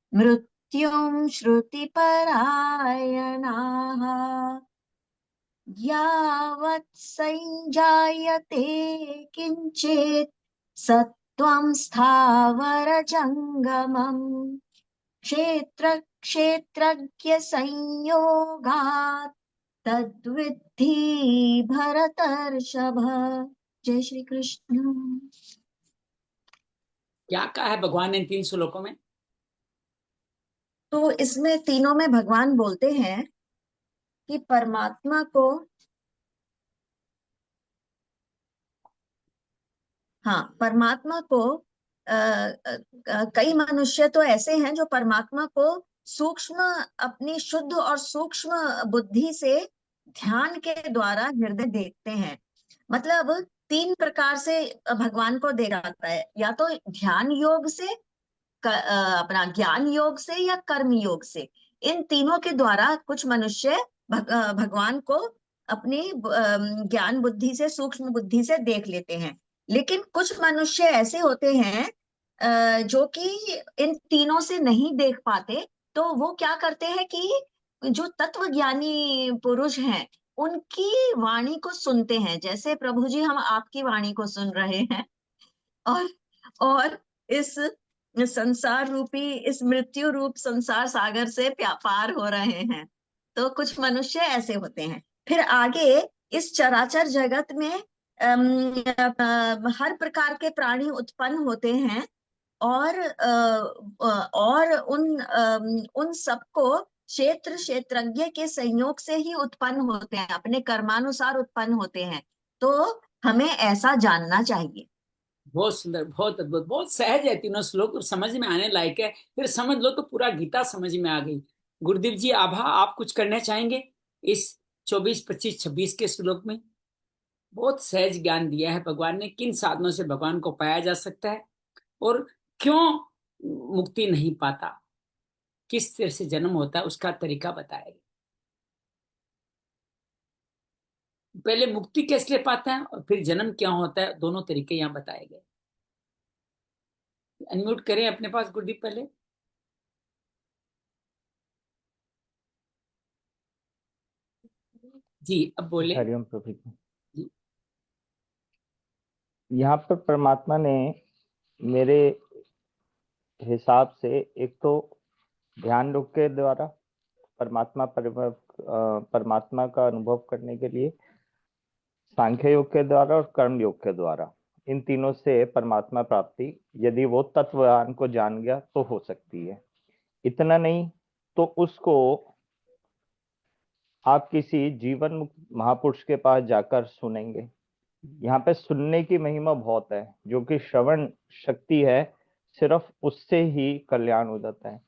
मृत्युं श्रुतिपरायणाः। यावत् संजायते किञ्चित् सत्त्वं स्थावरजङ्गमम्, क्षेत्रज्ञसंयोगात् तद्विद्धि भरतर्षभ। जय श्री कृष्ण। क्या कहा है भगवान ने इन 3 श्लोकों में? तो इसमें तीनों में भगवान बोलते हैं कि परमात्मा को, हाँ, परमात्मा को कई मनुष्य तो ऐसे हैं जो परमात्मा को सूक्ष्म, अपनी शुद्ध और सूक्ष्म बुद्धि से ध्यान के द्वारा हृदय देखते हैं। मतलब 3 प्रकार से भगवान को देखा जाता है, या तो ध्यान योग से, अपना ज्ञान योग से, या कर्म योग से। इन तीनों के द्वारा कुछ मनुष्य भगवान को अपनी ज्ञान बुद्धि से, सूक्ष्म बुद्धि से देख लेते हैं। लेकिन कुछ मनुष्य ऐसे होते हैं जो कि इन तीनों से नहीं देख पाते। तो वो क्या करते हैं कि जो तत्व ज्ञानी पुरुष हैं उनकी वाणी को सुनते हैं। जैसे प्रभु जी, हम आपकी वाणी को सुन रहे हैं और और इस संसार रूपी, इस मृत्यु रूप संसार सागर से पार हो रहे हैं। तो कुछ मनुष्य ऐसे होते हैं। फिर आगे इस चराचर जगत में हर प्रकार के प्राणी उत्पन्न होते हैं, और उन सबको क्षेत्र क्षेत्रज्ञ के संयोग से ही उत्पन्न होते हैं, अपने कर्मानुसार उत्पन्न होते हैं। तो हमें ऐसा जानना चाहिए। बहुत सुंदर, बहुत अद्भुत, बहुत सहज है 3 श्लोक और समझ में आने लायक है। फिर समझ लो तो पूरा गीता समझ में आ गई। गुरुदेव जी आभा, आप कुछ करना चाहेंगे इस 24, 25, 26 के श्लोक में? बहुत सहज ज्ञान दिया है भगवान ने, किन साधनों से भगवान को पाया जा सकता है और क्यों मुक्ति नहीं पाता, किस तरह से जन्म होता है, उसका तरीका बताया गया। पहले मुक्ति कैसे ले पाता है और फिर जन्म क्या होता है, दोनों तरीके यहाँ बताए गए। अनम्यूट करें अपने पास गुरदीप पहले। जी अब बोले। हरिओम प्रभु जी। जी। यहाँ पर परमात्मा ने मेरे हिसाब से एक तो ध्यान योग के द्वारा परमात्मा का अनुभव करने के लिए, सांख्य योग के द्वारा और कर्म योग के द्वारा, इन तीनों से परमात्मा प्राप्ति यदि वो तत्वज्ञान को जान गया तो हो सकती है। इतना नहीं तो उसको आप किसी जीवन मुक्त महापुरुष के पास जाकर सुनेंगे। यहाँ पे सुनने की महिमा बहुत है, जो कि श्रवण शक्ति है, सिर्फ उससे ही कल्याण हो जाता है।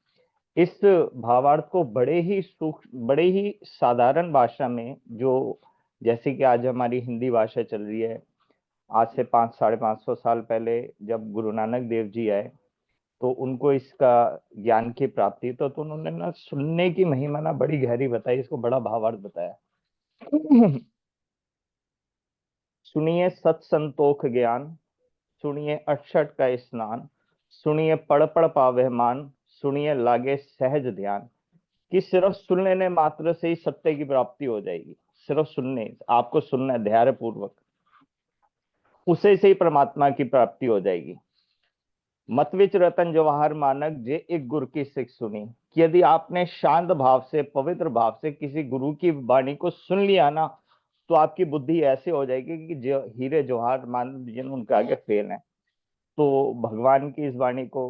इस भावार्थ को बड़े ही सूक्ष्म, बड़े ही साधारण भाषा में, जो जैसे कि आज हमारी हिंदी भाषा चल रही है, आज से 500-550 साल पहले जब गुरु नानक देव जी आए तो उनको इसका ज्ञान की प्राप्ति, तो उन्होंने ना सुनने की महिमा ना बड़ी गहरी बताई, इसको बड़ा भावार्थ बताया। सुनिए सत्संतोख ज्ञान, सुनिए अक्षट का स्नान, सुनिए पढ़ पढ़ पावे मान, सुनिए लागे सहज ध्यान। कि सिर्फ सुन लेने मात्र से ही सत्य की प्राप्ति हो जाएगी। सिर्फ सुनने, आपको सुनना है धैर्य पूर्वक, उसे से ही परमात्मा की प्राप्ति हो जाएगी। मत विच रतन जवाहर मानक जे एक गुरु की सिख सुनी। कि यदि आपने शांत भाव से, पवित्र भाव से किसी गुरु की वाणी को सुन लिया ना, तो आपकी बुद्धि ऐसे हो जाएगी कि जो हीरे जवाहर मान जिन उनके आगे फेल है। तो भगवान की इस वाणी को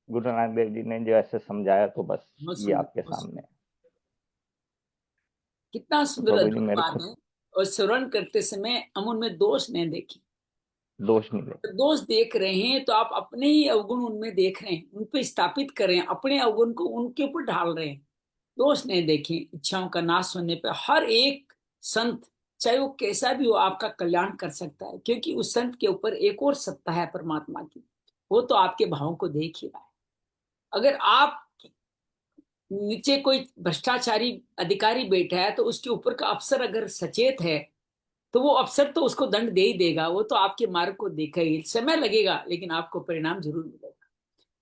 गुरु नानक देव जी ने जो ऐसे समझाया, तो बस ये आपके सामने है। कितना सुंदर प्रभु जी अद्भुत मेरे बात है। और श्रवण करते समय हम उनमें दोष नहीं देखी, दोष नहीं ले। दोष देख रहे हैं तो आप अपने ही अवगुण उनमें देख रहे हैं, उन पे स्थापित कर रहे हैं, अपने अवगुण को उनके ऊपर ढाल रहे हैं। दोष नहीं देखें। इच्छाओं का नाश होने पर हर एक संत, चाहे वो कैसा भी हो, आपका कल्याण कर सकता है, क्योंकि उस संत के ऊपर एक और सत्ता है परमात्मा की, वो तो आपके भावों को देख ही रहा है। अगर आप नीचे कोई भ्रष्टाचारी अधिकारी बैठा है तो उसके ऊपर का अफसर अगर सचेत है तो वो अफसर तो उसको दंड दे ही देगा, वो तो आपके मार्ग को देखा ही, समय लगेगा लेकिन आपको परिणाम जरूर मिलेगा।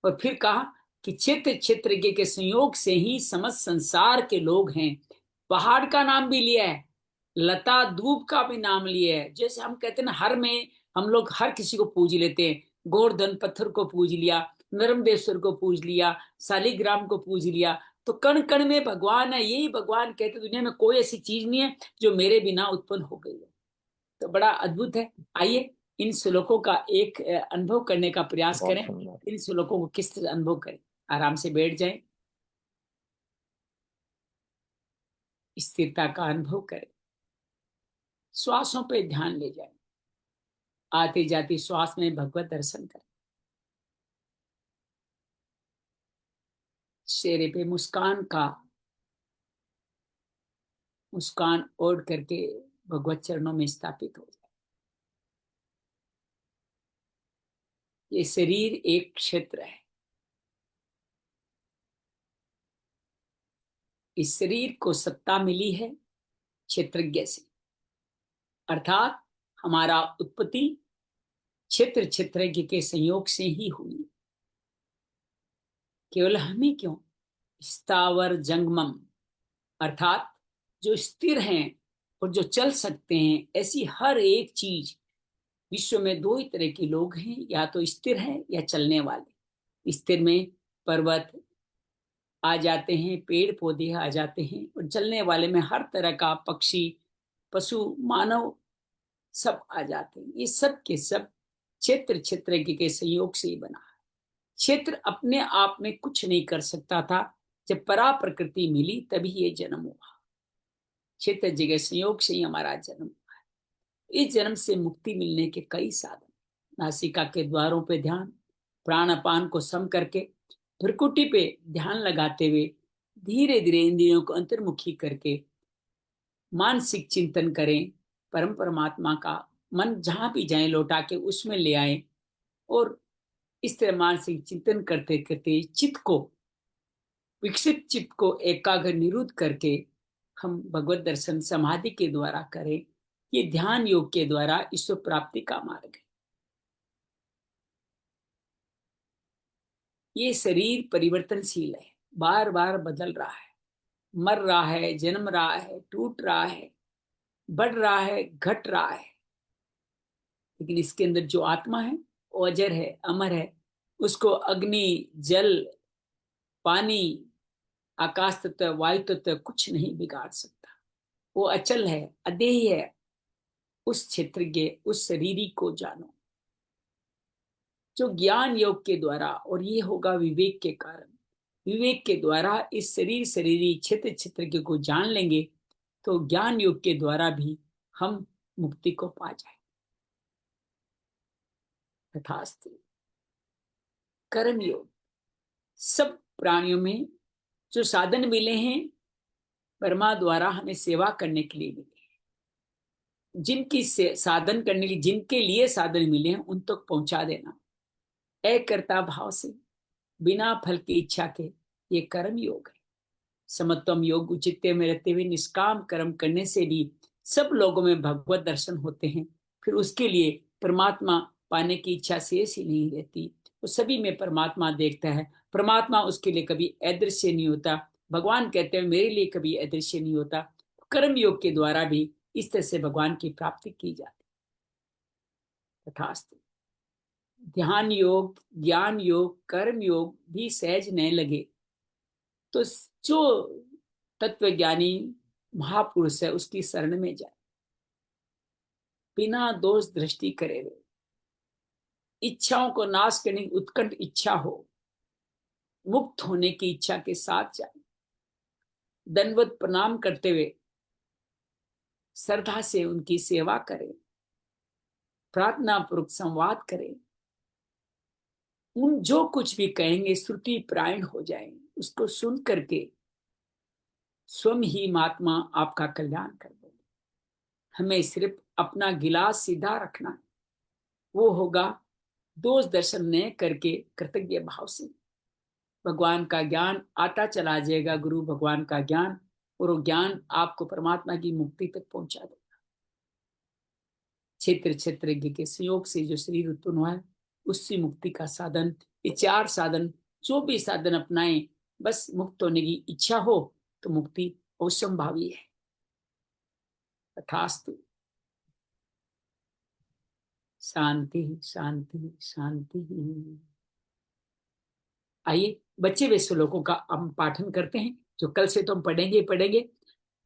और फिर कहा कि क्षेत्र क्षेत्रज्ञ के संयोग से ही समस्त संसार के लोग हैं। पहाड़ का नाम भी लिया है, लता दूब का भी नाम लिया है। जैसे हम कहते हैं ना, हर में हम लोग हर किसी को पूज लेते हैं, गोवर्धन पत्थर को पूज लिया, नर्मदेश्वर को पूज लिया, शालिग्राम को पूज लिया। तो कण कण में भगवान है। यही भगवान कहते दुनिया में कोई ऐसी चीज नहीं है जो मेरे बिना उत्पन्न हो गई है। तो बड़ा अद्भुत है। आइए इन श्लोकों का एक अनुभव करने का प्रयास बहुत करें। सुंदर। इन श्लोकों को किस तरह अनुभव करें। आराम से बैठ जाएं, स्थिरता का अनुभव करें, श्वासों पे ध्यान ले जाएं, आते जाते श्वास में भगवत दर्शन करें, चेहरे पे मुस्कान ओढ़ करके भगवत चरणों में स्थापित हो जाए। ये शरीर एक क्षेत्र है। इस शरीर को सत्ता मिली है क्षेत्रज्ञ से, अर्थात हमारा उत्पत्ति क्षेत्रज्ञ के संयोग से ही हुई। केवल हमें क्यों, स्थावर जंगमम, अर्थात जो स्थिर हैं और जो चल सकते हैं, ऐसी हर एक चीज। विश्व में दो ही तरह के लोग हैं, या तो स्थिर है या चलने वाले। स्थिर में पर्वत आ जाते हैं, पेड़ पौधे आ जाते हैं, और चलने वाले में हर तरह का पक्षी, पशु, मानव सब आ जाते हैं। ये सब के सब क्षेत्रज्ञ के संयोग से ही बना है। क्षेत्र अपने आप में कुछ नहीं कर सकता था, जब परा प्रकृति मिली तभी ये जन्म हुआ। क्षेत्रज्ञ के संयोग से ही हमारा जन्म हुआ है। इस जन्म से मुक्ति मिलने के कई साधन। नासिका के द्वारों पे ध्यान, प्राणापान को सम करके भ्रुकुटी पे ध्यान लगाते हुए धीरे धीरे इंद्रियों को अंतर्मुखी करके मानसिक चिंतन करें। परम परमात्मा का मन जहां भी जाए लौटा के उसमें ले आए, और इस तरह मानसिक चिंतन करते करते विकसित चित्त को एकाग्र निरुद्ध करके हम भगवत दर्शन समाधि के द्वारा करें। ये ध्यान योग के द्वारा ईश्वर प्राप्ति का मार्ग है। ये शरीर परिवर्तनशील है, बार बार बदल रहा है, मर रहा है, जन्म रहा है, टूट रहा है, बढ़ रहा है, घट रहा है। लेकिन इसके अंदर जो आत्मा है वो अजर है, अमर है। उसको अग्नि, जल, पानी, आकाश तत्व, वायु तत्व कुछ नहीं बिगाड़ सकता। वो अचल है, अदेही है। उस क्षेत्रज्ञ, उस शरीरी को जानो, जो ज्ञान योग के द्वारा, और ये होगा विवेक के कारण, विवेक के द्वारा इस शरीरी क्षेत्रज्ञ को जान लेंगे तो ज्ञान योग के द्वारा भी हम मुक्ति को पा जाए। तथास्तु। कर्म योग, सब प्राणियों में जो साधन मिले हैं ब्रह्मा द्वारा हमें सेवा करने के लिए मिले, जिनकी साधन करने के, जिनके लिए साधन मिले हैं उन तक पहुंचा देना एकर्ता भाव से, बिना फल की इच्छा के। ये कर्म योग है। समत्वम योग, उचित्य में रहते हुए निष्काम कर्म करने से भी सब लोगों में भगवत दर्शन होते हैं। फिर उसके लिए परमात्मा पाने की इच्छा शेष ही नहीं रहती। वो सभी में परमात्मा देखता है। परमात्मा उसके लिए कभी अदृश्य नहीं होता। भगवान कहते हैं मेरे लिए कभी अदृश्य नहीं होता। कर्म योग के द्वारा भी इस तरह से भगवान की प्राप्ति की जाती। तथास्तु। ध्यान योग, ज्ञान योग, कर्म योग भी सहज नहीं लगे तो जो तत्वज्ञानी महापुरुष है उसकी शरण में जाए, बिना दोष दृष्टि करे हुए, इच्छाओं को नाश करने की उत्कंठ इच्छा हो, मुक्त होने की इच्छा के साथ जाए, दंडवत प्रणाम करते हुए श्रद्धा से उनकी सेवा करें, प्रार्थना पूर्वक संवाद करें। उन जो कुछ भी कहेंगे श्रुति प्रायण हो जाएंगे। उसको सुन करके स्वयं ही महात्मा आपका कल्याण कर देंगे। हमें सिर्फ अपना गिलास सीधा रखना है, वो होगा दोष दर्शन न करके कृतज्ञ भाव से। भगवान का ज्ञान आता चला जाएगा, गुरु भगवान का ज्ञान, और वो ज्ञान आपको परमात्मा की मुक्ति तक पहुंचा देगा। क्षेत्रज्ञ के संयोग से जो शरीर उत्पन्न हुआ है उससे मुक्ति का साधन, ये चार साधन, जो भी साधन अपनाएं, बस मुक्त होने की इच्छा हो तो मुक्ति अवश्यंभावी है। तथास्तु। शांति शांति शांति। आइए बच्चे वे श्लोकों का हम पाठन करते हैं, जो कल से तो हम पढ़ेंगे।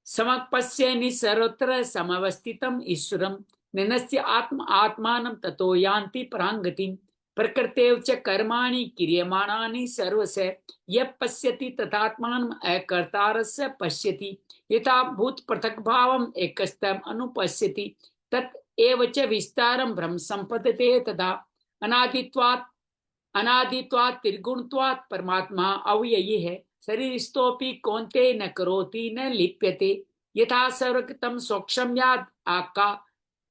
समपश्यनि सर्वत्र समवस्थितम ईश्वरम निनस्य आत्म आत्मानं ततो यान्ति परांगतिं प्रकृतेव च कर्माणि क्रियमाणानि सर्वस्य यः पश्यति तथात्मानम् अकर्तारस्य पश्यति यथा भूत पृथक् भावम् एकस्तम् अनुपश्यति तत् एव च विस्तारं ब्रह्म संपद्यते तथा अनादित्वात् त्रिगुणत्वात् परमात्मा अव्ययी है शरीरस्थोपि कौन्ते न करोति न लिप्यते यथा सर्वगतं सूक्ष्म्याद्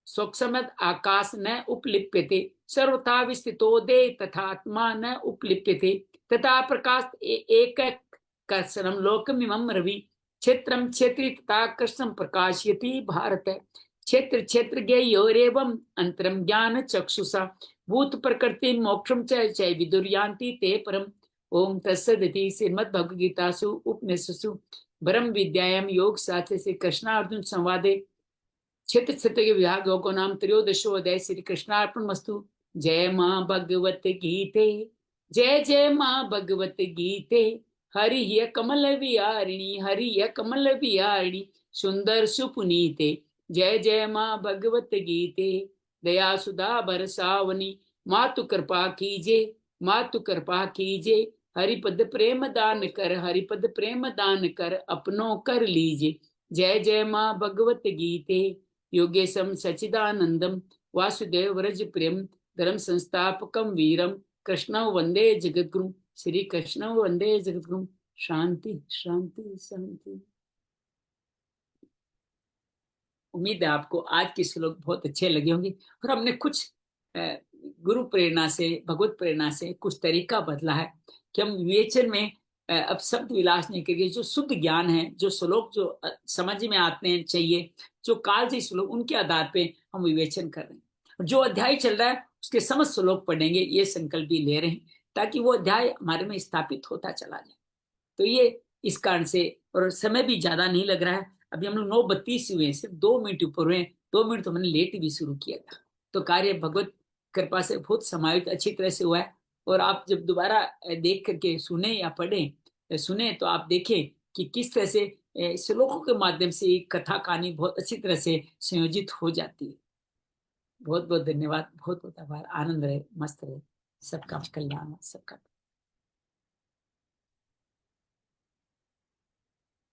सूक्ष्मद आकाश न उपलिप्यते सर्वथा विस्थितो दे तथात्मा न उपलिप्यते तथा प्रकाश एक कर्षणं लोकमिमं रवि क्षेत्रं क्षेत्री तथा कृष्णं प्रकाशयति भारत क्षेत्र क्षेत्रज्ञयोरेवम् अंतरं ज्ञान चक्षुषा भूत प्रकृति मोक्षं च विदुर्यान्ति ते परम। ओम तत्सदिति श्रीमद्भगवद्गीतासु उपनिषत्सु ब्रह्म विद्यायां योग शास्त्रे श्री कृष्णार्जुन संवादे क्षेत्र क्षेत्र के विभाग योगो नाम त्रयोदशो अध्याय श्री कृष्णार्पणमस्तु। जय मां भगवत गीते जय जय मां भगवत गीते हरि कमल विहारिणी सुंदर सुपुनीते जय जय मां भगवत गीते दया सुधा बरसावनी मातु कृपा कीजे हरिपद प्रेम दान कर अपनों कर लीजे जय जय मां भगवत गीते योगेशम सचिदानंदम वासुदेव व्रज प्रेम धर्म संस्थापकम वीरम कृष्ण वंदे जगद्गुरु श्री कृष्ण वंदे जगद्गुरु। शांति शांति शांति। उम्मीद है आपको आज के श्लोक बहुत अच्छे लगे होंगे और हमने कुछ गुरु प्रेरणा से भगवत प्रेरणा से कुछ तरीका बदला है कि हम विवेचन में अब शब्द विलास नहीं करिए। जो शुद्ध ज्ञान है, जो श्लोक जो समझ में आते हैं चाहिए, जो कालजयी श्लोक, उनके आधार पे हम विवेचन कर रहे हैं। जो अध्याय चल रहा है उसके समस्त श्लोक पढ़ेंगे, ये संकल्प भी ले रहे हैं ताकि वो अध्याय हमारे में स्थापित होता चला जाए। तो ये इस कारण से, और समय भी ज्यादा नहीं लग रहा है। अभी हम लोग 9:32 हुए, सिर्फ 2 मिनट ऊपर हुए। 2 मिनट तो मैंने लेट भी शुरू किया था। तो कार्य भगवत कृपा से बहुत समाहित अच्छी तरह से हुआ है। और आप जब दोबारा देख करके सुने या पढ़े सुने तो आप देखें कि किस तरह से श्लोकों के माध्यम से कथा कहानी बहुत अच्छी तरह से संयोजित हो जाती है। बहुत बहुत धन्यवाद, बहुत बहुत आभार। आनंद रहे, मस्त रहे, सबका कल्याण, सबका